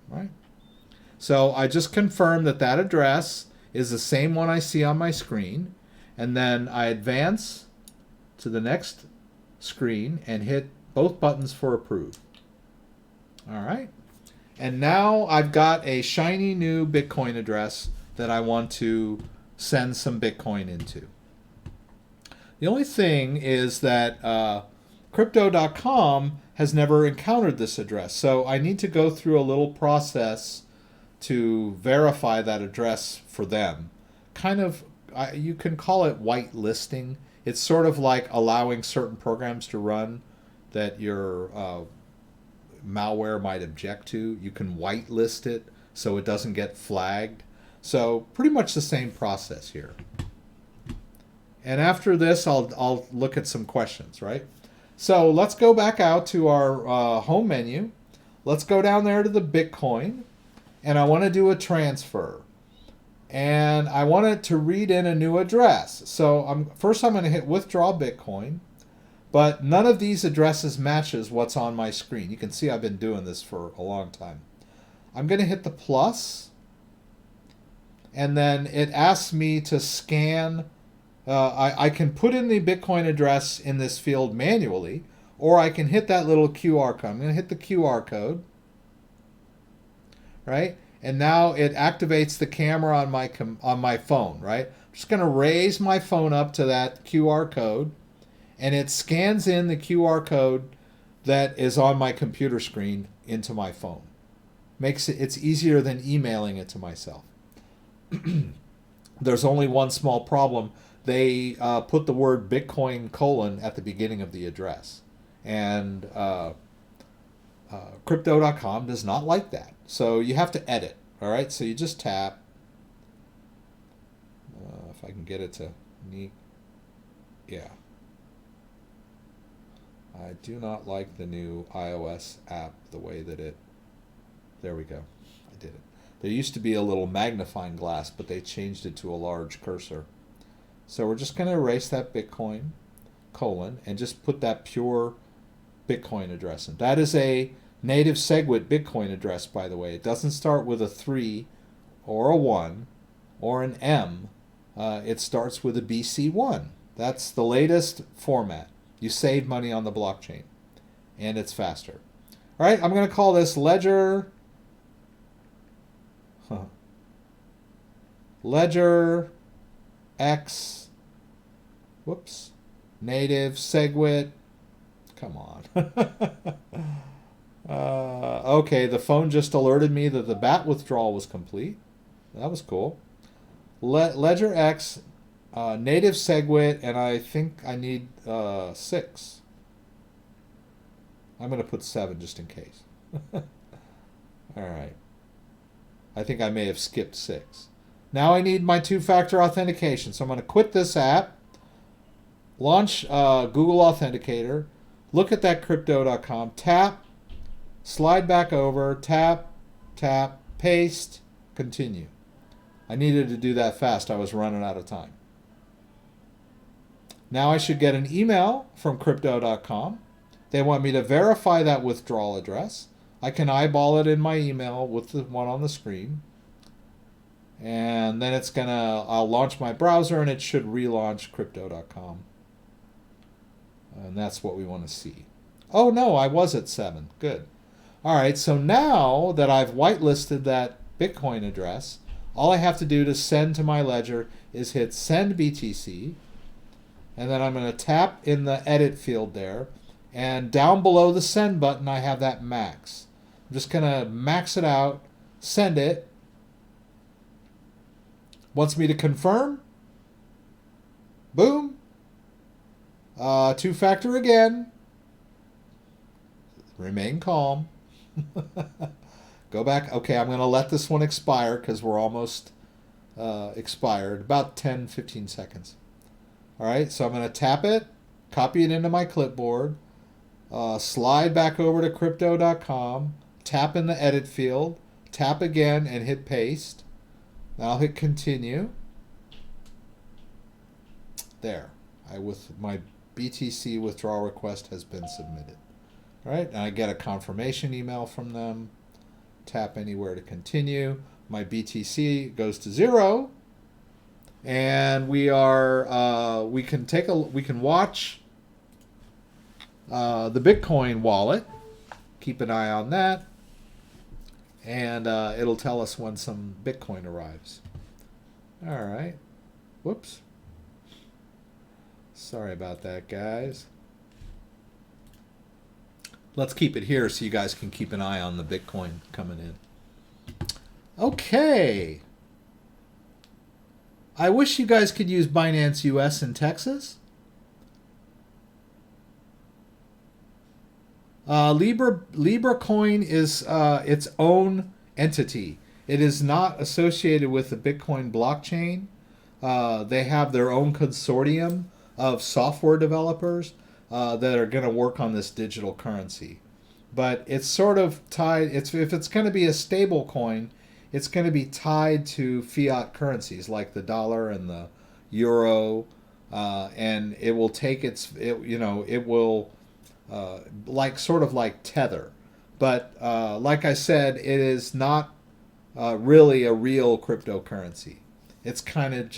right? So I just confirm that that address is the same one I see on my screen, and then I advance to the next screen and hit both buttons for approve. All right. And now I've got a shiny new Bitcoin address that I want to send some Bitcoin into. The only thing is that Crypto.com has never encountered this address. So I need to go through a little process to verify that address for them. Kind of, you can call it whitelisting. It's sort of like allowing certain programs to run that your malware might object to. You can whitelist it so it doesn't get flagged. So pretty much the same process here. And after this, I'll look at some questions, right? So let's go back out to our home menu. Let's go down there to the Bitcoin, and I want to do a transfer. And I want it to read in a new address. So first I'm going to hit withdraw Bitcoin, but none of these addresses matches what's on my screen. You can see I've been doing this for a long time. I'm going to hit the plus, and then it asks me to scan. I can put in the Bitcoin address in this field manually, or I can hit that little QR code. I'm going to hit the QR code, right? And now it activates the camera on my phone, right? I'm just going to raise my phone up to that QR code, and it scans in the QR code that is on my computer screen into my phone. It's easier than emailing it to myself. There's only one small problem. They put the word Bitcoin colon at the beginning of the address. And Crypto.com does not like that. So you have to edit. All right, so you just tap. If I can get it to neat. Yeah. I do not like the new iOS app, the way that it... There we go. I did it. There used to be a little magnifying glass, but they changed it to a large cursor. So we're just going to erase that Bitcoin colon and just put that pure Bitcoin address in. That is a native SegWit Bitcoin address, by the way. It doesn't start with a 3 or a 1 or an M. It starts with a BC1. That's the latest format. You save money on the blockchain, and it's faster. All right, I'm going to call this Ledger... Ledger X, whoops, native SegWit. Come on. Okay, the phone just alerted me that the BAT withdrawal was complete. That was cool. Ledger X, native SegWit, and I think I need 6. I'm going to put 7 just in case. All right. I think I may have skipped 6. Now I need my two-factor authentication. So I'm going to quit this app, launch Google Authenticator, look at that Crypto.com, tap, slide back over, tap, tap, paste, continue. I needed to do that fast. I was running out of time. Now I should get an email from Crypto.com. They want me to verify that withdrawal address. I can eyeball it in my email with the one on the screen. And then I'll launch my browser and it should relaunch Crypto.com. And that's what we want to see. Oh no, I was at 7. Good. All right, so now that I've whitelisted that Bitcoin address, all I have to do to send to my ledger is hit send BTC. And then I'm going to tap in the edit field there. And down below the send button, I have that max. I'm just going to max it out, send it. Wants me to confirm. Boom. Two-factor again. Remain calm. Go back. Okay, I'm going to let this one expire because we're almost expired. About 10, 15 seconds. All right, so I'm going to tap it, copy it into my clipboard, slide back over to Crypto.com, tap in the edit field, tap again, and hit paste. Now I'll hit continue. There. My BTC withdrawal request has been submitted. All right, and I get a confirmation email from them. Tap anywhere to continue. My BTC goes to 0, and we can watch the Bitcoin wallet. Keep an eye on that. And it'll tell us when some Bitcoin arrives. All right. Whoops. Sorry about that, guys. Let's keep it here so you guys can keep an eye on the Bitcoin coming in. Okay. I wish you guys could use Binance US in Texas. Libra coin is its own entity. It is not associated with the Bitcoin blockchain. They have their own consortium of software developers that are going to work on this digital currency. But it's sort of tied, if it's going to be a stable coin, it's going to be tied to fiat currencies like the dollar and the euro, and it will take it will sort of like Tether. But like I said, it is not really a real cryptocurrency. It's kind of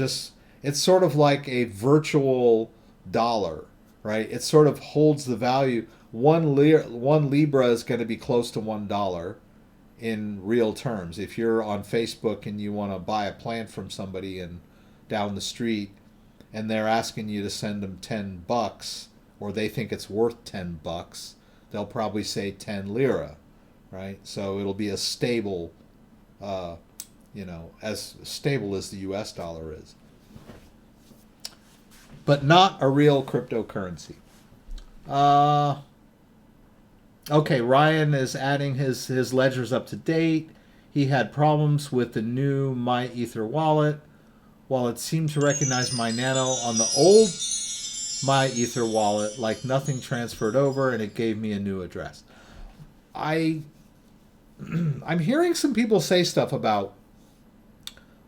it's sort of like a virtual dollar, right? It sort of holds the value. One Libra is going to be close to $1 in real terms. If you're on Facebook and you want to buy a plant from somebody down the street, and they're asking you to send them $10, or they think it's worth $10, they'll probably say 10 lira, right? So it'll be a stable, as stable as the US dollar is. But not a real cryptocurrency. Okay, Ryan is adding his ledgers up to date. He had problems with the new My Ether wallet. While it seemed to recognize my Nano on the old My Ether wallet, like nothing transferred over, and it gave me a new address. I'm hearing some people say stuff about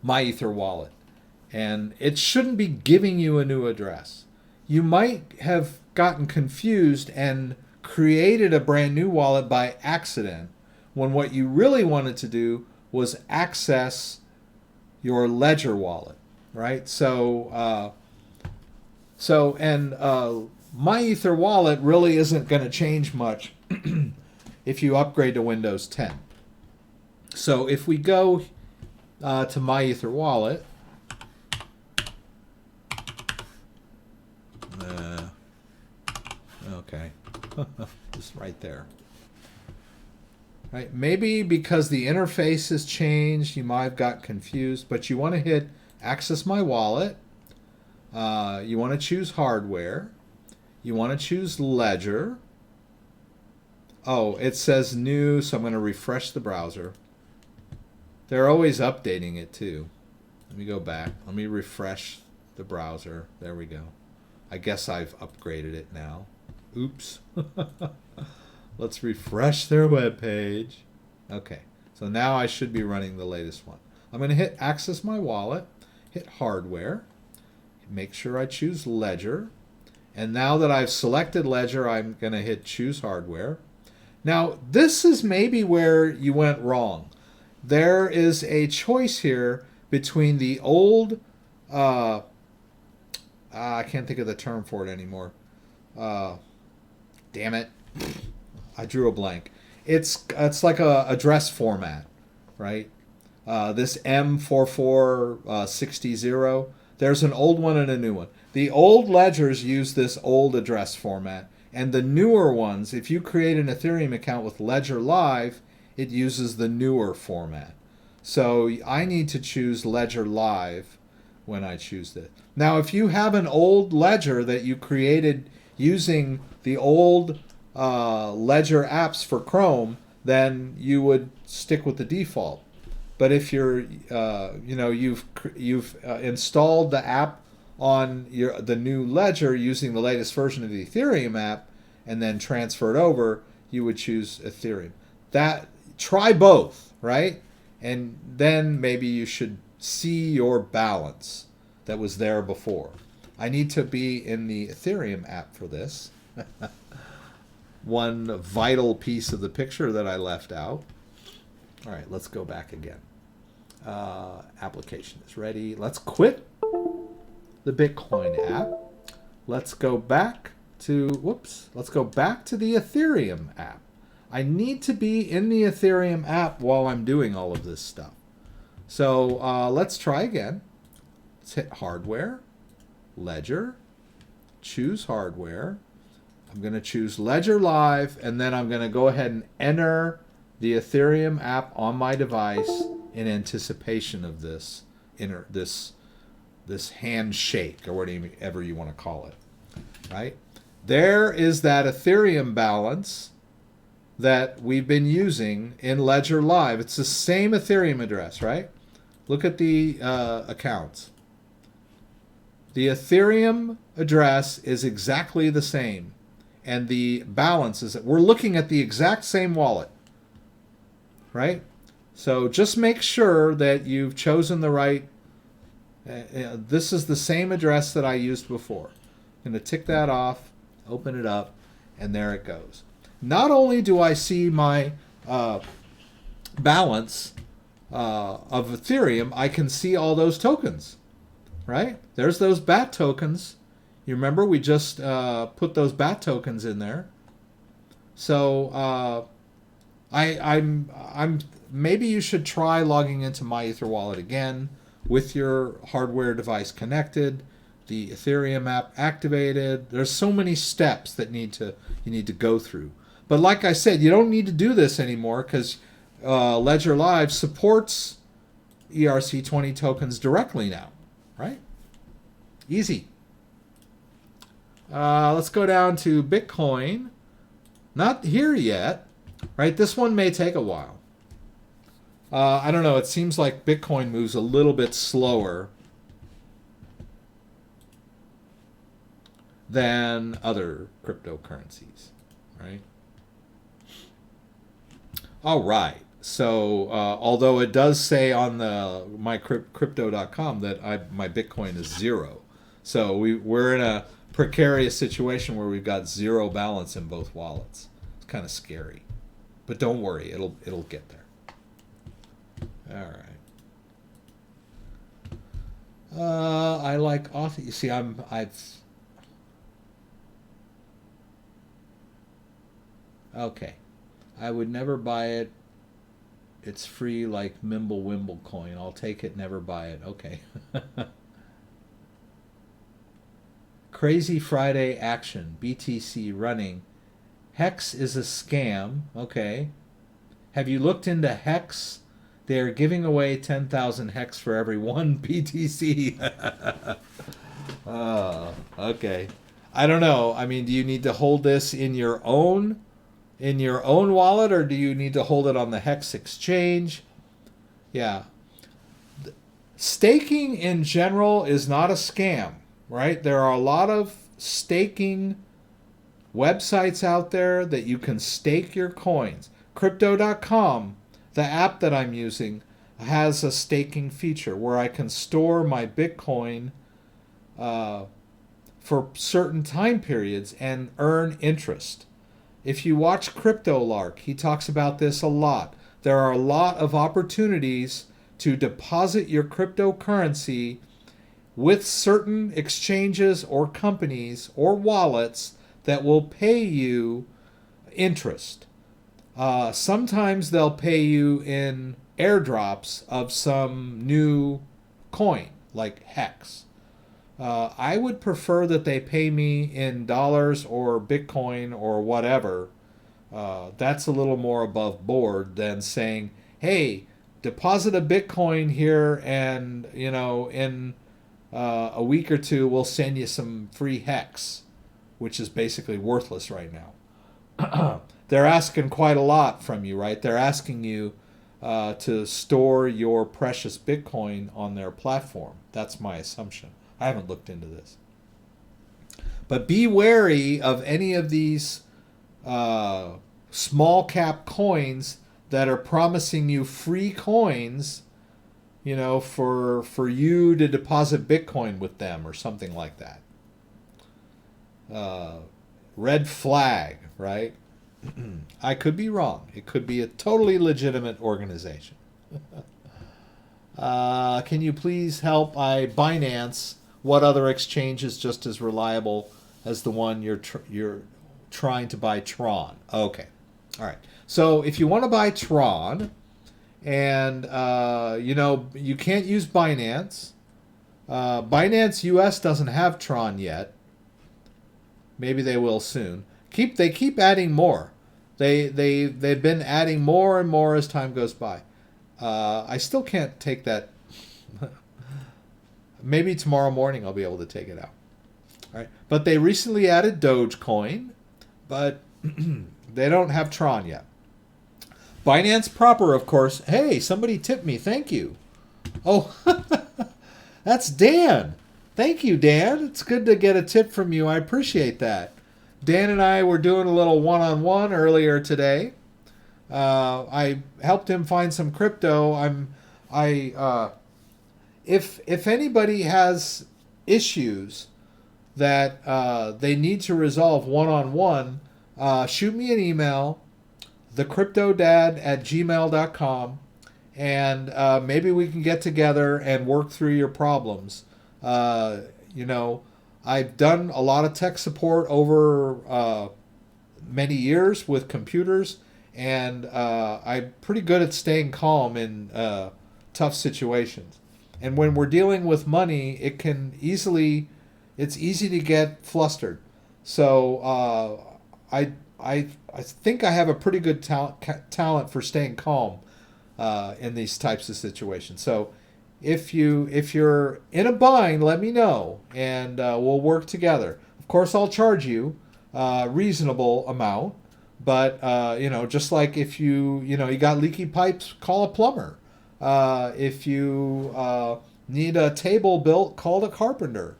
My Ether wallet, and it shouldn't be giving you a new address. You might have gotten confused and created a brand new wallet by accident, when what you really wanted to do was access your Ledger wallet, right? So My Ether wallet really isn't going to change much if you upgrade to Windows 10. So if we go to My Ether wallet, okay, just right there. Right? Maybe because the interface has changed, you might have got confused, but you want to hit Access My Wallet. You want to choose Hardware. You want to choose Ledger. Oh, it says new, so I'm going to refresh the browser. They're always updating it too. Let me go back. Let me refresh the browser. There we go. I guess I've upgraded it now. Oops. Let's refresh their web page. Okay, so now I should be running the latest one. I'm going to hit Access My Wallet, hit Hardware, make sure I choose Ledger, and now that I've selected Ledger, I'm going to hit Choose Hardware. Now, this is maybe where you went wrong. There is a choice here between the old, I can't think of the term for it anymore. Damn it. I drew a blank. It's like a address format, right? This M4460, there's an old one and a new one. The old ledgers use this old address format, and the newer ones, if you create an Ethereum account with Ledger Live, it uses the newer format. So I need to choose Ledger Live when I choose it. Now, if you have an old ledger that you created using the old Ledger apps for Chrome, then you would stick with the default. But if you're, you've installed the app on the new Ledger using the latest version of the Ethereum app and then transferred over, you would choose Ethereum. Try both, right? And then maybe you should see your balance that was there before. I need to be in the Ethereum app for this. One vital piece of the picture that I left out. All right, let's go back again. Application is ready. Let's quit the Bitcoin app. Let's go back to, let's go back to the Ethereum app. I need to be in the Ethereum app while I'm doing all of this stuff. So let's try again. Let's hit Hardware, Ledger, choose Hardware. I'm going to choose Ledger Live, and then I'm going to go ahead and enter the Ethereum app on my device in anticipation of this handshake, or whatever you want to call it. Right? There is that Ethereum balance that we've been using in Ledger Live. It's the same Ethereum address, right? Look at the accounts. The Ethereum address is exactly the same. And the balance is that we're looking at the exact same wallet, right? So just make sure that you've chosen the right. This is the same address that I used before. I'm going to tick that off, open it up, and there it goes. Not only do I see my balance of Ethereum, I can see all those tokens, right? There's those BAT tokens. You remember we just put those BAT tokens in there. So I'm maybe you should try logging into My Ether wallet again with your hardware device connected, the Ethereum app activated. There's so many steps that you need to go through. But like I said, you don't need to do this anymore because Ledger Live supports ERC20 tokens directly now, right? Easy. Let's go down to Bitcoin. Not here yet, right? This one may take a while. I don't know. It seems like Bitcoin moves a little bit slower than other cryptocurrencies, right? All right. So, although it does say on the crypto.com that my Bitcoin is 0, so we're in a precarious situation where we've got 0 balance in both wallets. It's kind of scary, but don't worry, it'll get there. All right. I like auth. You see, okay. I would never buy it. It's free like Mimble Wimble coin. I'll take it, never buy it. Okay. Crazy Friday action. BTC running. Hex is a scam. Okay. Have you looked into Hex? They're giving away 10,000 Hex for every one BTC. Okay. I don't know. I mean, do you need to hold this in your own wallet, or do you need to hold it on the Hex exchange? Yeah. Staking in general is not a scam, right? There are a lot of staking websites out there that you can stake your coins. Crypto.com, the app that I'm using, has a staking feature where I can store my Bitcoin for certain time periods and earn interest. If you watch CryptoLark, he talks about this a lot. There are a lot of opportunities to deposit your cryptocurrency with certain exchanges or companies or wallets that will pay you interest. Sometimes they'll pay you in airdrops of some new coin, like Hex. I would prefer that they pay me in dollars or Bitcoin or whatever. That's a little more above board than saying, hey, deposit a Bitcoin here and, in a week or two, we'll send you some free Hex, which is basically worthless right now. They're asking quite a lot from you, right? They're asking you to store your precious Bitcoin on their platform. That's my assumption. I haven't looked into this. But be wary of any of these small cap coins that are promising you free coins, for you to deposit Bitcoin with them or something like that. Red flag, right? I could be wrong. It could be a totally legitimate organization. Can you please help BINANCE? What other exchange is just as reliable as the one you're trying to buy Tron? Okay. All right. So if you want to buy Tron, and you can't use Binance. Binance US doesn't have Tron yet. Maybe they will soon. They keep adding more. They've been adding more and more as time goes by. I still can't take that. Maybe tomorrow morning I'll be able to take it out. All right. But they recently added Dogecoin, but they don't have Tron yet. Binance proper, of course. Hey, somebody tipped me. Thank you. Oh, that's Dan. Thank you, Dan. It's good to get a tip from you. I appreciate that. Dan and I were doing a little one-on-one earlier today. I helped him find some crypto. If anybody has issues that they need to resolve one-on-one, shoot me an email, thecryptodad@gmail.com, and maybe we can get together and work through your problems. I've done a lot of tech support over many years with computers, and I'm pretty good at staying calm in tough situations. And when we're dealing with money, it's easy to get flustered. So I think I have a pretty good talent for staying calm in these types of situations. So if you're in a bind, let me know, and we'll work together. Of course, I'll charge you a reasonable amount, but just like if you got leaky pipes, call a plumber. If you need a table built, call a carpenter.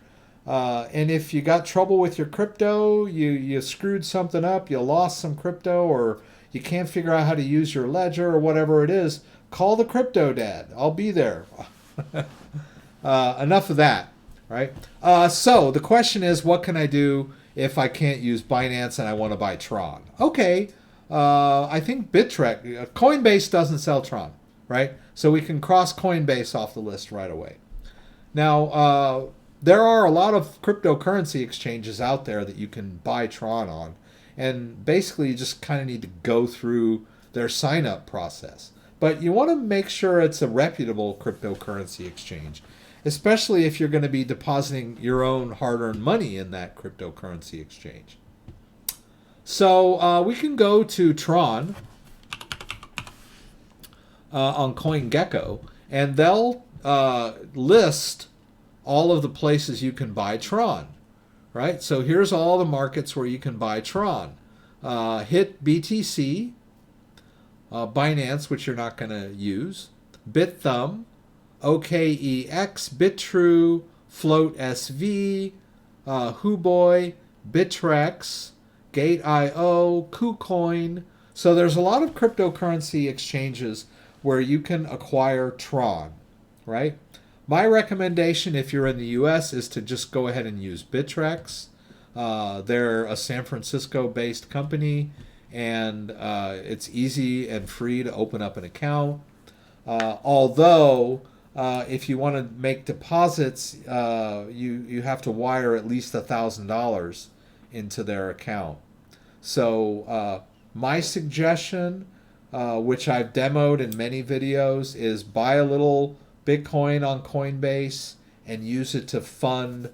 And if you got trouble with your crypto, you screwed something up, you lost some crypto, or you can't figure out how to use your ledger or whatever it is, call the CryptoDad. I'll be there. Enough of that, right? So the question is, what can I do if I can't use Binance and I want to buy Tron? Okay, I think Coinbase doesn't sell Tron, right? So we can cross Coinbase off the list right away. Now, there are a lot of cryptocurrency exchanges out there that you can buy Tron on. And basically, you just kind of need to go through their sign-up process. But you want to make sure it's a reputable cryptocurrency exchange, especially if you're going to be depositing your own hard-earned money in that cryptocurrency exchange. So we can go to Tron on CoinGecko, and they'll list all of the places you can buy Tron, right? So here's all the markets where you can buy Tron. Hit BTC, Binance, which you're not going to use, BitThumb, OKEX, Bitrue, Float SV, Huboy, Bittrex, Gate.io, KuCoin. So there's a lot of cryptocurrency exchanges where you can acquire Tron, right? My recommendation, if you're in the U.S., is to just go ahead and use Bittrex. They're a San Francisco-based company, and it's easy and free to open up an account. Although, if you want to make deposits, you have to wire at least $1,000 into their account. So my suggestion, which I've demoed in many videos, is buy a little Bitcoin on Coinbase and use it to fund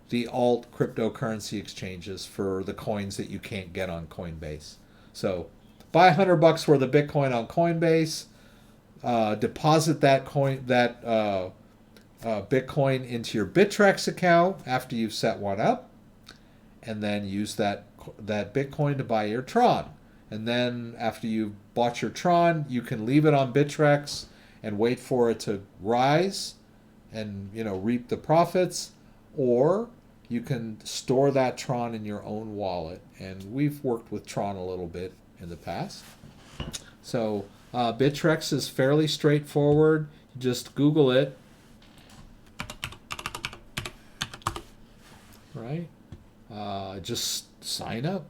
the alt cryptocurrency exchanges for the coins that you can't get on Coinbase. So buy $100 worth of Bitcoin on Coinbase, deposit that Bitcoin into your Bittrex account after you've set one up, and then use that Bitcoin to buy your Tron. And then after you've bought your Tron, you can leave it on Bittrex and wait for it to rise and reap the profits, or you can store that Tron in your own wallet. And we've worked with Tron a little bit in the past. So Bittrex is fairly straightforward. Just Google it, right? Just sign up,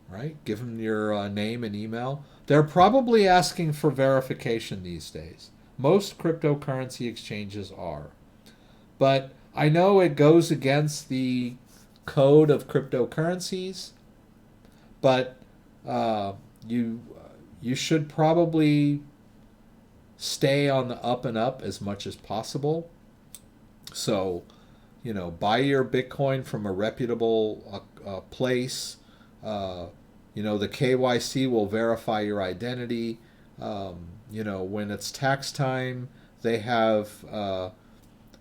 right? Give them your name and email. They're probably asking for verification these days. Most cryptocurrency exchanges are. But I know it goes against the code of cryptocurrencies, but you should probably stay on the up and up as much as possible. So, buy your Bitcoin from a reputable place. The KYC will verify your identity. When it's tax time, they have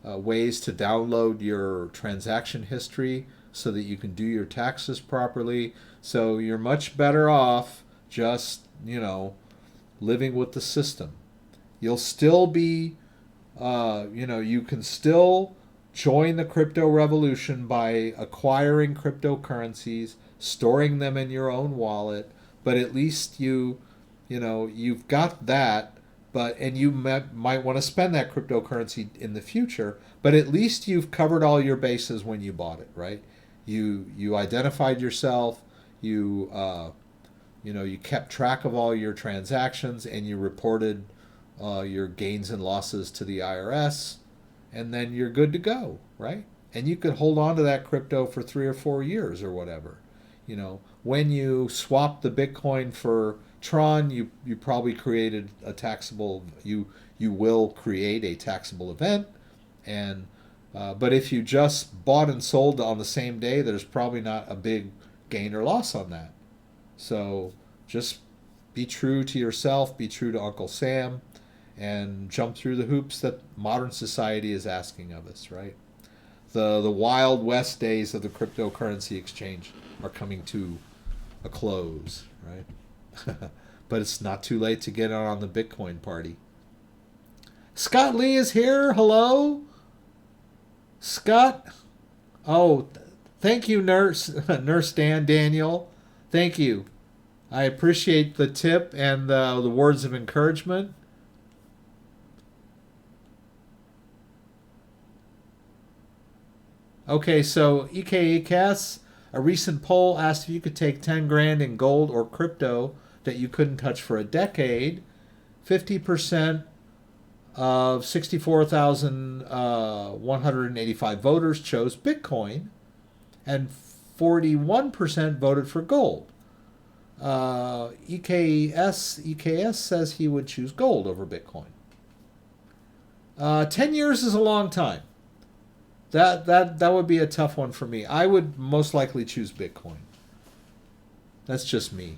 ways to download your transaction history so that you can do your taxes properly. So you're much better off just, living with the system. You'll still be, you can still join the crypto revolution by acquiring cryptocurrencies, storing them in your own wallet, but at least you've got that, and you might want to spend that cryptocurrency in the future, but at least you've covered all your bases when you bought it, right? You identified yourself, you kept track of all your transactions, and you reported your gains and losses to the IRS, and then you're good to go, right? And you could hold on to that crypto for 3 or 4 years or whatever. When you swap the Bitcoin for Tron, you probably created a taxable, you will create a taxable event, and but if you just bought and sold on the same day, there's probably not a big gain or loss on that. So just be true to yourself, be true to Uncle Sam, and jump through the hoops that modern society is asking of us, right? The Wild West days of the cryptocurrency exchange are coming to a close, right? But it's not too late to get on the Bitcoin party. Scott Lee is here. Hello, Scott. Oh, thank you, Nurse Daniel. Thank you. I appreciate the tip and the words of encouragement. Okay, so EKAS, a recent poll asked if you could take 10 grand in gold or crypto that you couldn't touch for a decade. 50% of 64,185 voters chose Bitcoin, and 41% voted for gold. EKS says he would choose gold over Bitcoin. 10 years is a long time. That would be a tough one for me. I would most likely choose Bitcoin. That's just me.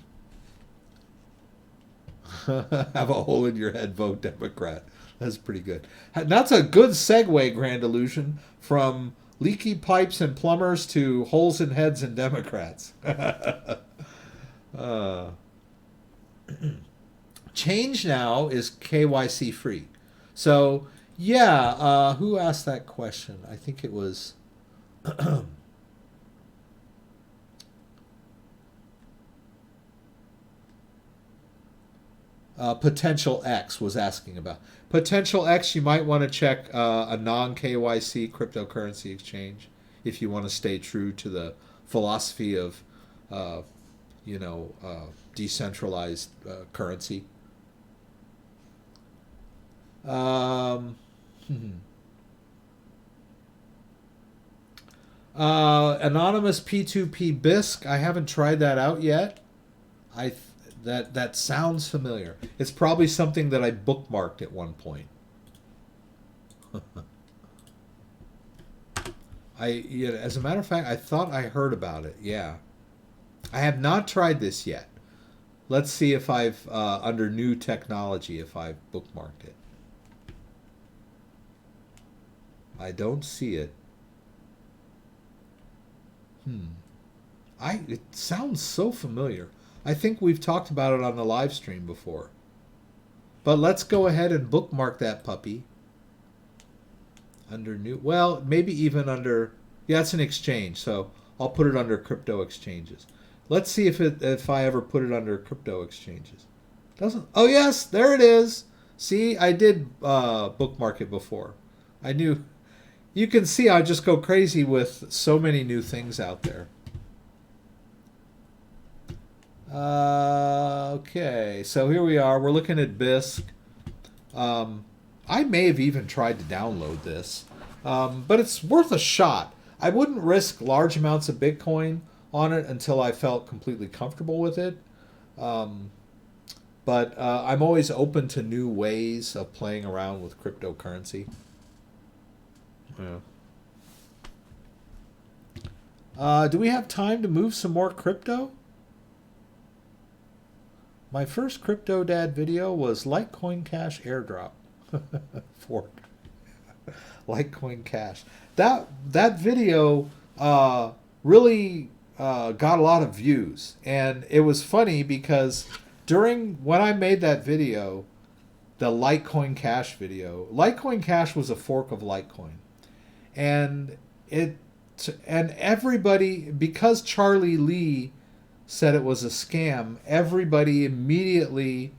Have a hole in your head, vote Democrat. That's pretty good. That's a good segue, Grand Illusion, from leaky pipes and plumbers to holes in heads and Democrats. Change now is KYC free. So, yeah, who asked that question? I think it was... Potential X was asking about. Potential X, you might want to check a non-KYC cryptocurrency exchange if you want to stay true to the philosophy of, decentralized currency. Anonymous P2P Bisque. I haven't tried that out yet. That sounds familiar. It's probably something that I bookmarked at one point. As a matter of fact, I thought I heard about it. Yeah. I have not tried this yet. Let's see if I've, under new technology, if I've bookmarked it. I don't see it. It sounds so familiar. I think we've talked about it on the live stream before. But let's go ahead and bookmark that puppy. Under new, well, maybe even under, yeah, it's an exchange, so I'll put it under crypto exchanges. Let's see if I ever put it under crypto exchanges. Doesn't, oh yes, there it is. See, I did bookmark it before. I knew, you can see I just go crazy with so many new things out there. Okay, so here we are. We're looking at Bisque. I may have even tried to download this, but it's worth a shot. I wouldn't risk large amounts of Bitcoin on it until I felt completely comfortable with it. But I'm always open to new ways of playing around with cryptocurrency. Yeah. Do we have time to move some more crypto? My first CryptoDad video was Litecoin Cash airdrop. Fork. Litecoin Cash. That video really got a lot of views, and it was funny because when I made that video, the Litecoin Cash video, Litecoin Cash was a fork of Litecoin, and everybody, because Charlie Lee said it was a scam, everybody immediately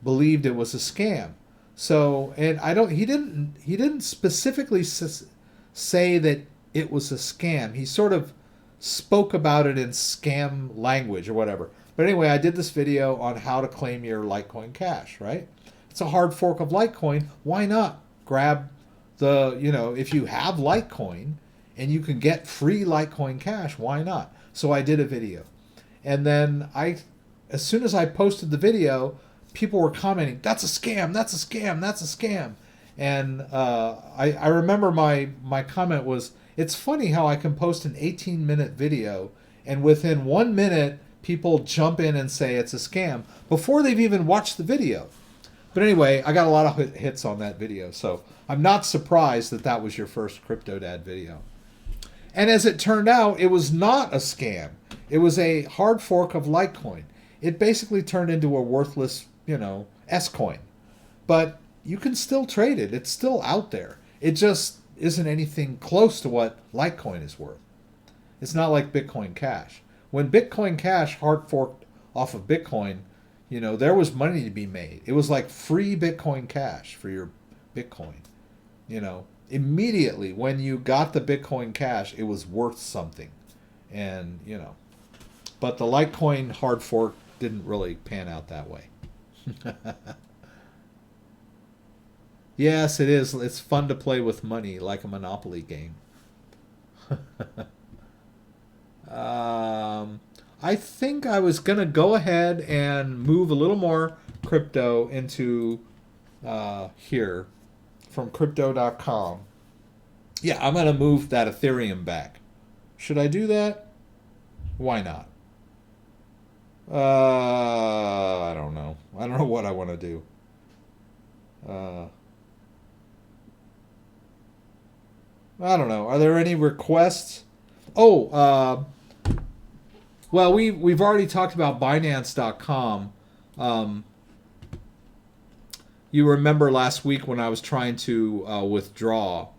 believed it was a scam. So, and he didn't specifically say that it was a scam. He sort of spoke about it in scam language or whatever. But anyway, I did this video on how to claim your Litecoin Cash, right? It's a hard fork of Litecoin. Why not grab if you have Litecoin and you can get free Litecoin Cash, why not? So I did a video. And then as soon as I posted the video, people were commenting, that's a scam, that's a scam, that's a scam. And I remember my comment was, it's funny how I can post an 18-minute video and within 1 minute, people jump in and say it's a scam before they've even watched the video. But anyway, I got a lot of hits on that video, so I'm not surprised that that was your first CryptoDad video. And as it turned out, it was not a scam. It was a hard fork of Litecoin. It basically turned into a worthless, S-coin. But you can still trade it. It's still out there. It just isn't anything close to what Litecoin is worth. It's not like Bitcoin Cash. When Bitcoin Cash hard forked off of Bitcoin, there was money to be made. It was like free Bitcoin Cash for your Bitcoin. Immediately when you got the Bitcoin Cash, it was worth something. And, but the Litecoin hard fork didn't really pan out that way. Yes, it is. It's fun to play with money like a Monopoly game. I think I was going to go ahead and move a little more crypto into here from crypto.com. Yeah, I'm going to move that Ethereum back. Should I do that? Why not? I don't know. I don't know what I want to do. I don't know. Are there any requests? Oh, well, we've already talked about Binance.com. You remember last week when I was trying to withdraw,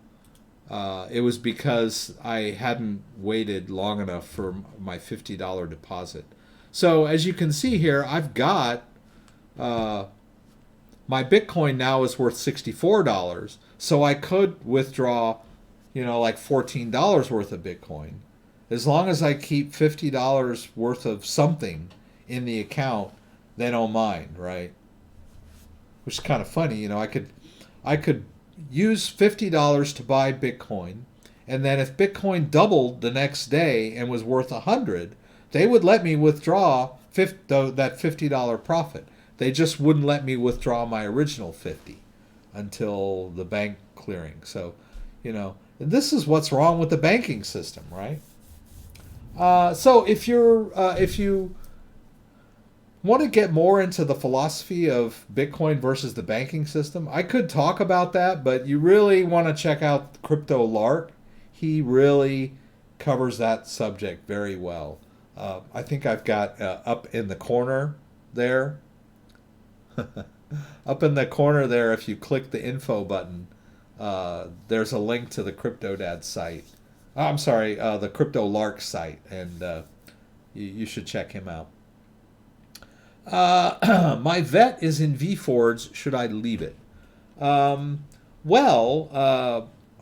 it was because I hadn't waited long enough for my $50 deposit. So as you can see here, I've got my Bitcoin now is worth $64. So I could withdraw, like $14 worth of Bitcoin. As long as I keep $50 worth of something in the account, they don't mind, right? Which is kind of funny, I could use $50 to buy Bitcoin, and then if Bitcoin doubled the next day and was worth $100, they would let me withdraw that $50 profit. They just wouldn't let me withdraw my original $50 until the bank clearing. So, this is what's wrong with the banking system, right? So if you want to get more into the philosophy of Bitcoin versus the banking system, I could talk about that, but you really want to check out Crypto Lark. He really covers that subject very well. I think I've got up in the corner there. Up in the corner there, if you click the info button, there's a link to the CryptoDad's site. I'm sorry, the Crypto Lark site, and you should check him out. My vet is in VForge. Should I leave it? Well,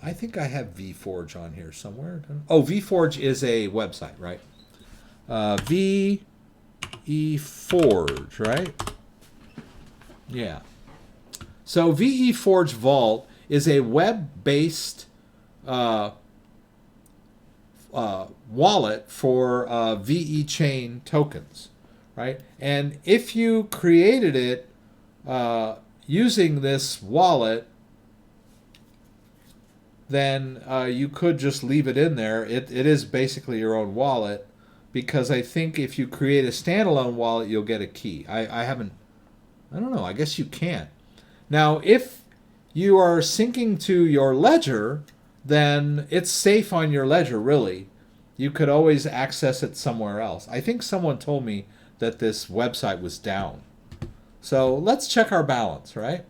I think I have VForge on here somewhere. Oh, VForge is a website, right? VeForge, right? Yeah. So VeForge Vault is a web-based wallet for VE chain tokens, right? And if you created it using this wallet, then you could just leave it in there. It is basically your own wallet, because I think if you create a standalone wallet, you'll get a key. I don't know. I guess you can't. Now, if you are syncing to your ledger, then it's safe on your ledger, really. You could always access it somewhere else. I think someone told me that this website was down. So let's check our balance, right?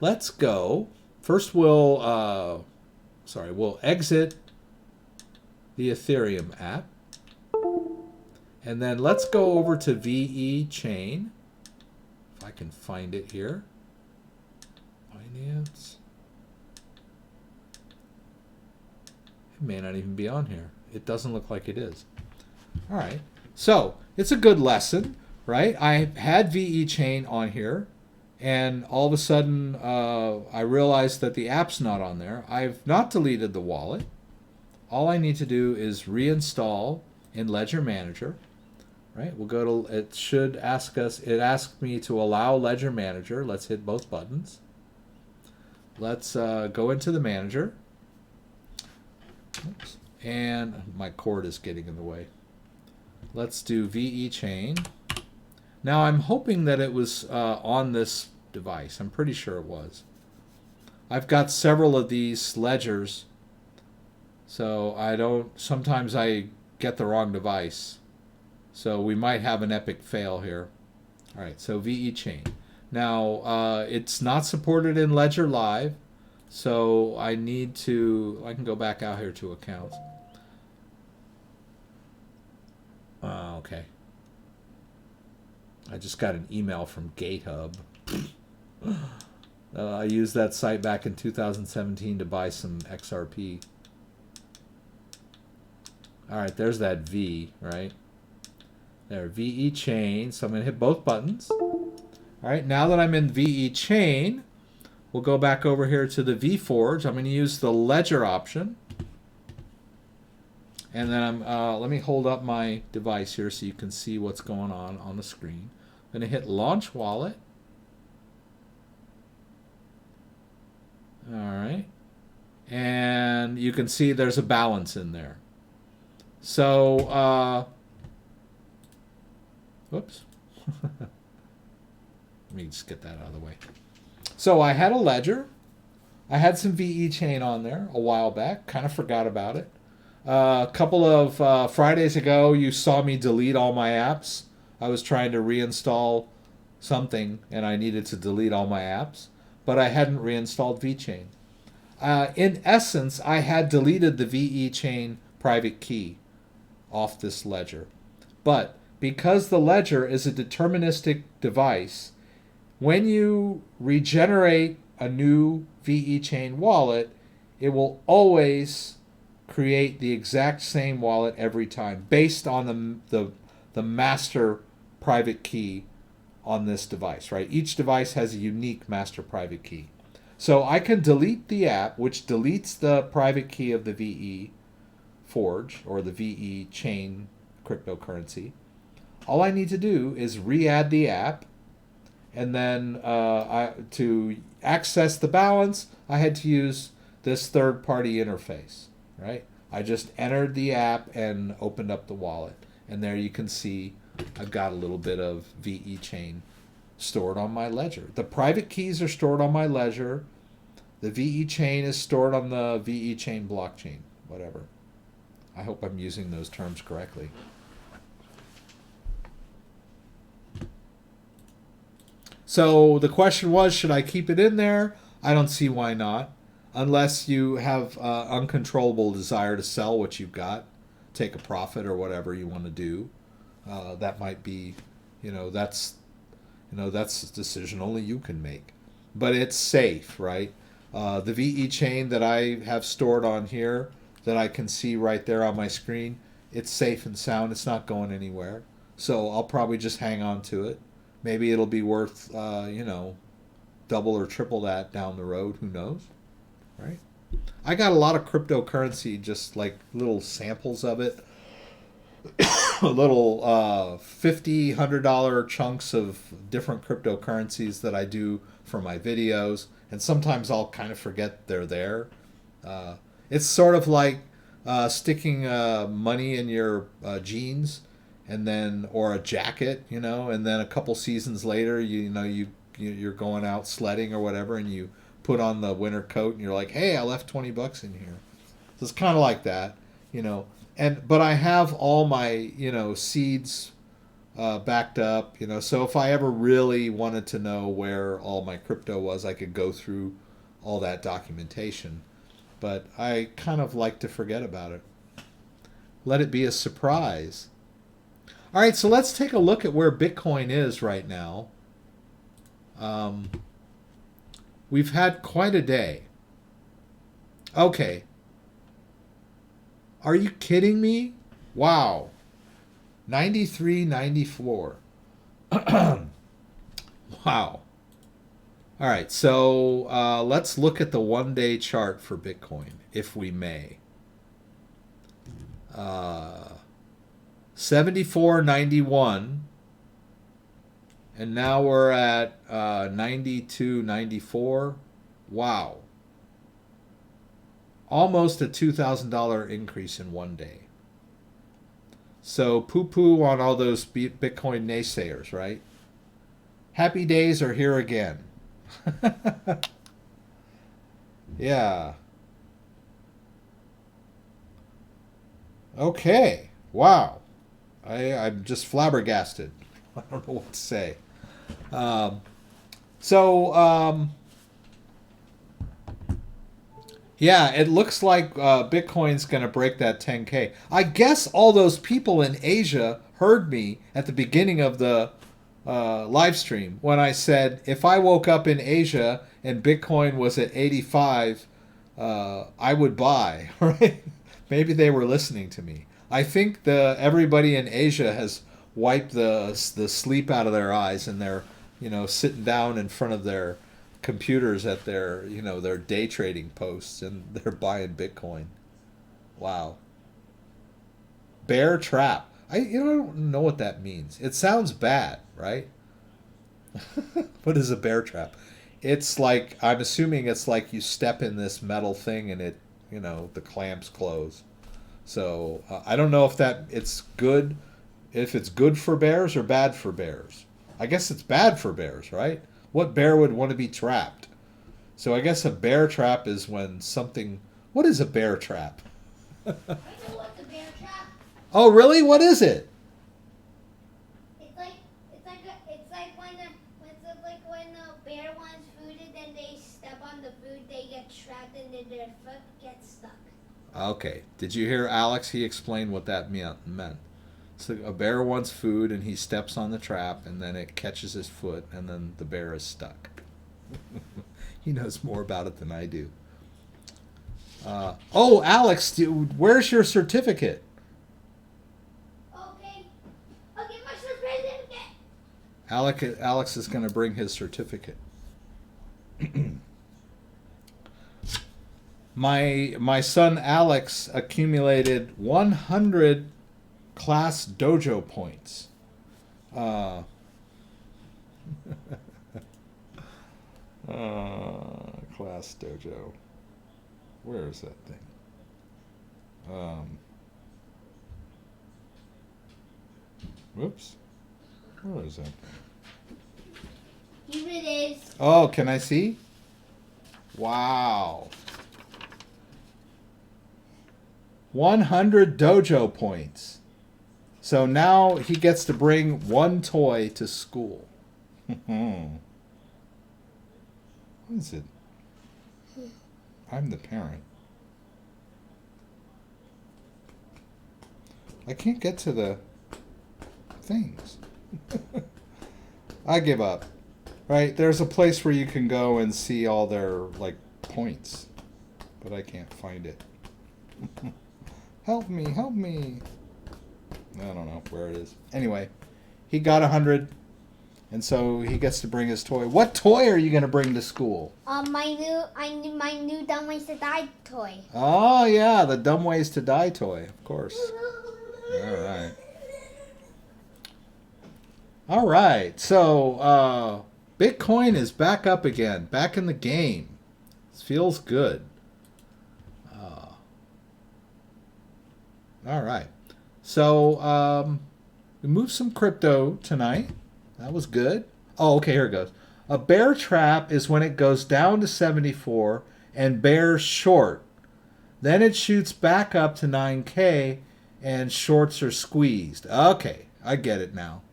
Let's go. First we'll exit the Ethereum app. And then let's go over to VE chain. If I can find it here. Finance. It may not even be on here. It doesn't look like it is. All right. So it's a good lesson, right? I had VE chain on here, and all of a sudden I realized that the app's not on there. I've not deleted the wallet. All I need to do is reinstall in Ledger Manager. Right, we'll go to, it should ask us, it asked me to allow Ledger Manager. Let's hit both buttons. Let's go into the manager. Oops. And my cord is getting in the way. Let's do VE chain. Now I'm hoping that it was on this device. I'm pretty sure it was. I've got several of these ledgers, so sometimes I get the wrong device. So we might have an epic fail here. All right, so VE chain. Now it's not supported in Ledger Live, so I can go back out here to accounts. Okay. I just got an email from GateHub. I used that site back in 2017 to buy some XRP. All right, there's that V, right? There, VE chain. So I'm going to hit both buttons. All right, now that I'm in VE chain, we'll go back over here to the VForge. I'm going to use the Ledger option. And then let me hold up my device here so you can see what's going on the screen. I'm going to hit Launch Wallet. All right. And you can see there's a balance in there. So, whoops. Let me just get that out of the way. So I had a ledger. I had some VE chain on there a while back. Kind of forgot about it. A couple of Fridays ago, you saw me delete all my apps. I was trying to reinstall something, and I needed to delete all my apps, but I hadn't reinstalled VeChain. In essence, I had deleted the VE chain private key off this ledger. But because the ledger is a deterministic device, when you regenerate a new VE chain wallet, it will always create the exact same wallet every time based on the master private key on this device, right? Each device has a unique master private key. So I can delete the app, which deletes the private key of the VE Forge or the VE chain cryptocurrency. All I need to do is re-add the app, and then to access the balance, I had to use this third-party interface, right? I just entered the app and opened up the wallet, and there you can see I've got a little bit of VE chain stored on my ledger. The private keys are stored on my ledger. The VE chain is stored on the VE chain blockchain, whatever. I hope I'm using those terms correctly. So the question was, should I keep it in there? I don't see why not, unless you have uncontrollable desire to sell what you've got, take a profit or whatever you want to do. That might be, that's a decision only you can make. But it's safe, right? The VE chain that I have stored on here that I can see right there on my screen, it's safe and sound. It's not going anywhere. So I'll probably just hang on to it. Maybe it'll be worth, double or triple that down the road. Who knows, right? I got a lot of cryptocurrency, just like little samples of it. Little $50, $100 chunks of different cryptocurrencies that I do for my videos. And sometimes I'll kind of forget they're there. It's sort of like sticking money in your jeans, and then, or a jacket, and then a couple seasons later, you're going out sledding or whatever, and you put on the winter coat, and you're like, hey, I left $20 in here. So it's kind of like that, but I have all my seeds backed up, so if I ever really wanted to know where all my crypto was, I could go through all that documentation. But I kind of like to forget about it. Let it be a surprise. All right, so let's take a look at where Bitcoin is right now. We've had quite a day. Okay. Are you kidding me? Wow. 93.94. Wow. All right, so let's look at the one-day chart for Bitcoin, if we may. 74.91, and now we're at 92.94. Wow. almost a $2,000 increase in one day. So poo-poo on all those Bitcoin naysayers, right? Happy days are here again. Yeah. Okay. Wow. I'm just flabbergasted. I don't know what to say. Um, so, yeah, it looks like Bitcoin's going to break that 10K. I guess all those people in Asia heard me at the beginning of the live stream when I said if I woke up in Asia and Bitcoin was at 85, I would buy. Right? Maybe they were listening to me. I think everybody in Asia has wiped the sleep out of their eyes, and they're sitting down in front of their computers at their day trading posts, and they're buying Bitcoin. Wow. Bear trap. I don't know what that means. It sounds bad, right? What is a bear trap? It's like, I'm assuming it's like you step in this metal thing and the clamps close. So I don't know if it's good for bears or bad for bears. I guess it's bad for bears, right? What bear would want to be trapped? So I guess a bear trap is when something. What is a bear trap? I know what's a bear trap. Oh, really? What is it? When a bear wants food and then they step on the food, they get trapped and then their foot gets stuck. Okay. Did you hear Alex? He explained what that meant. So a bear wants food and he steps on the trap and then it catches his foot and then the bear is stuck. He knows more about it than I do. Oh, Alex, where's your certificate? Okay. I'll get my certificate. Alex is going to bring his certificate. My son Alex accumulated 100 class dojo points. Class dojo. Where is that thing? Whoops. Where is that? Here it is. Oh, can I see? Wow. 100 dojo points. So now he gets to bring one toy to school. What is it? I'm the parent. I can't get to the things. I give up. Right? There's a place where you can go and see all their points. But I can't find it. Help me, help me. I don't know where it is. Anyway, he got 100, and so he gets to bring his toy. What toy are you going to bring to school? My new Dumb Ways to Die toy. Oh, yeah, the Dumb Ways to Die toy, of course. All right. All right, so Bitcoin is back up again, back in the game. This feels good. All right. So we moved some crypto tonight. That was good. Oh, okay, here it goes. A bear trap is when it goes down to 74 and bears short. Then it shoots back up to 9K and shorts are squeezed. Okay, I get it now.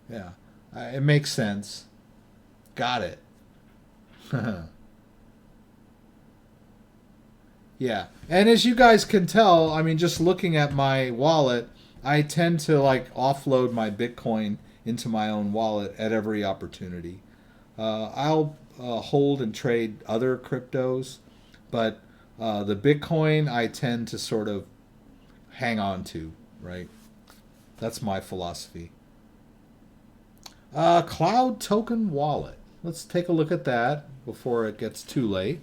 Yeah, it makes sense. Got it. Yeah, and as you guys can tell, I mean, just looking at my wallet, I tend to offload my Bitcoin into my own wallet at every opportunity. I'll hold and trade other cryptos, but the Bitcoin I tend to sort of hang on to, right? That's my philosophy. Cloud Token Wallet. Let's take a look at that before it gets too late.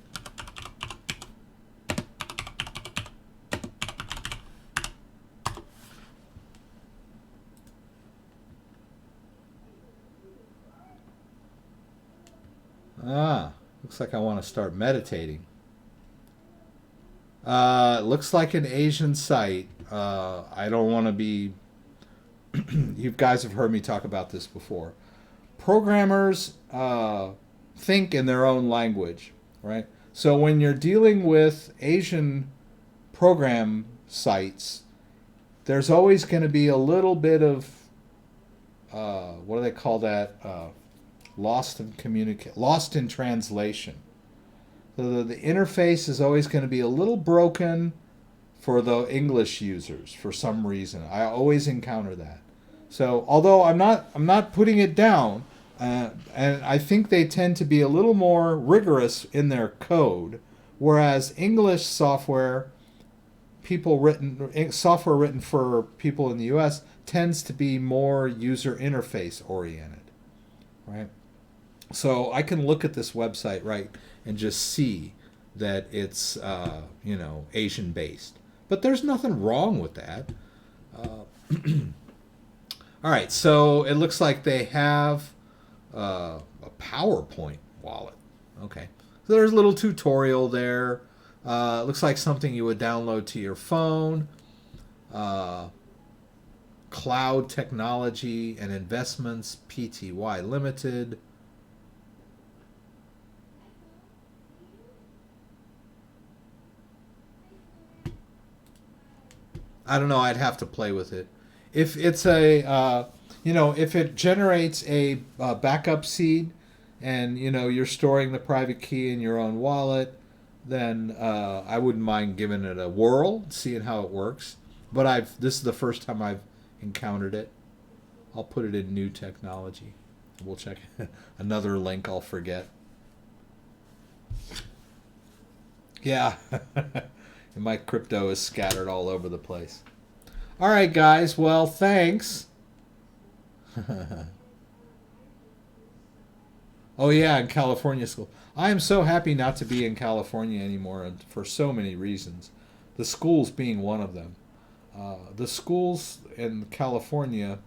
Looks like I want to start meditating. Looks like an Asian site. I don't want to be... You guys have heard me talk about this before. Programmers think in their own language, right? So when you're dealing with Asian program sites, there's always going to be a little bit of what do they call that? Lost in translation. So the interface is always going to be a little broken for the English users for some reason. I always encounter that. So although I'm not putting it down, and I think they tend to be a little more rigorous in their code, whereas English software, software written for people in the U.S. tends to be more user interface oriented, right? So I can look at this website, right, and just see that it's Asian based, but there's nothing wrong with that. All right, so it looks like they have a PowerPoint wallet. Okay, so there's a little tutorial there. Looks like something you would download to your phone. Cloud Technology and Investments Pty Limited. I don't know. I'd have to play with it. If it's a, if it generates a backup seed, and you're storing the private key in your own wallet, then I wouldn't mind giving it a whirl, seeing how it works. But this is the first time I've encountered it. I'll put it in new technology. We'll check another link I'll forget. Yeah. My crypto is scattered all over the place. All right, guys. Well, thanks. Oh, yeah, in California school. I am so happy not to be in California anymore, and for so many reasons. The schools being one of them. The schools in California,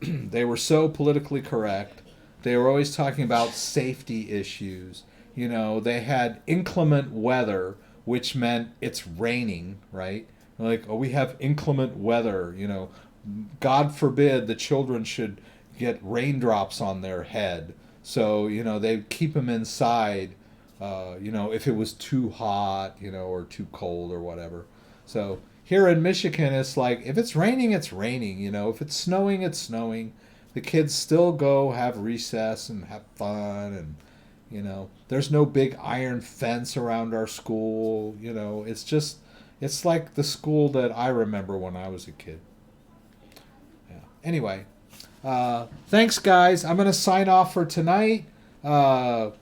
they were so politically correct. They were always talking about safety issues. They had inclement weather, which meant it's raining, right? Like, oh, we have inclement weather, God forbid the children should get raindrops on their head. So, they'd keep them inside, if it was too hot, or too cold or whatever. So here in Michigan, it's like, if it's raining, it's raining, If it's snowing, it's snowing. The kids still go have recess and have fun, and, there's no big iron fence around our school, it's like the school that I remember when I was a kid. Yeah. Anyway, thanks, guys. I'm going to sign off for tonight. Kudos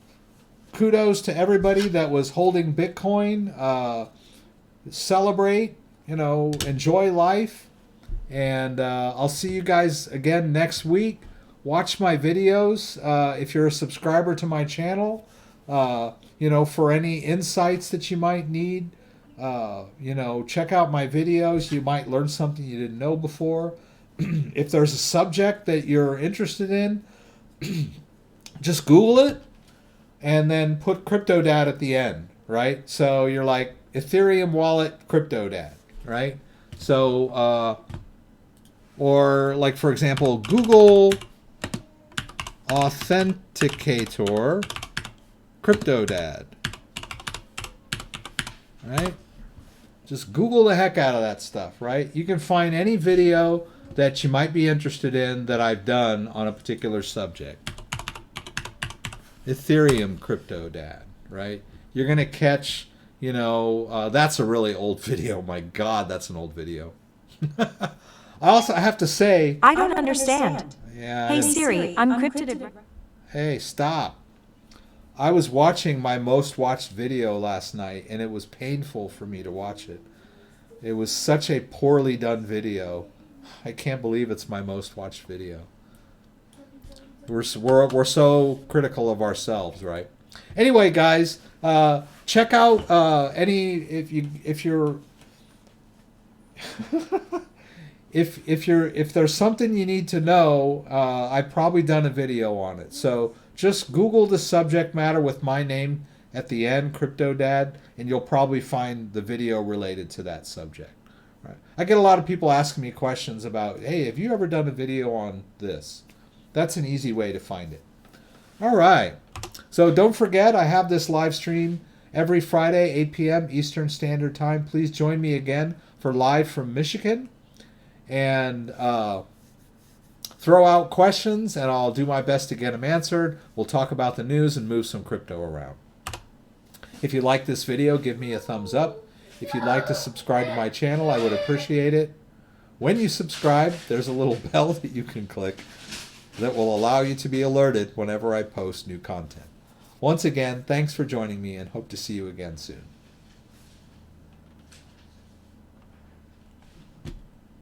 to everybody that was holding Bitcoin. Celebrate, enjoy life. And I'll see you guys again next week. Watch my videos if you're a subscriber to my channel, for any insights that you might need. Check out my videos. You might learn something you didn't know before. If there's a subject that you're interested in, just Google it and then put CryptoDad at the end, right? So you're like, Ethereum wallet, CryptoDad, right? So, or like, for example, Google Authenticator CryptoDad, right? Just Google the heck out of that stuff, right? You can find any video that you might be interested in that I've done on a particular subject. Ethereum CryptoDad, right? You're going to catch, that's a really old video. My God, that's an old video. I have to say... I don't understand. Yeah. Hey Siri, I'm encrypted. Hey, stop. I was watching my most watched video last night, and it was painful for me to watch it. It was such a poorly done video. I can't believe it's my most watched video. We're so critical of ourselves, right? Anyway, guys, check out if there's something you need to know, I've probably done a video on it. So just Google the subject matter with my name, at the end, CryptoDad, and you'll probably find the video related to that subject. Right. I get a lot of people asking me questions about, hey, have you ever done a video on this? That's an easy way to find it. All right. So don't forget, I have this live stream every Friday, 8 p.m. Eastern Standard Time. Please join me again for Live from Michigan. And throw out questions, and I'll do my best to get them answered. We'll talk about the news and move some crypto around. If you like this video, give me a thumbs up. If you'd like to subscribe to my channel, I would appreciate it. When you subscribe, there's a little bell that you can click that will allow you to be alerted whenever I post new content. Once again, thanks for joining me, and hope to see you again soon.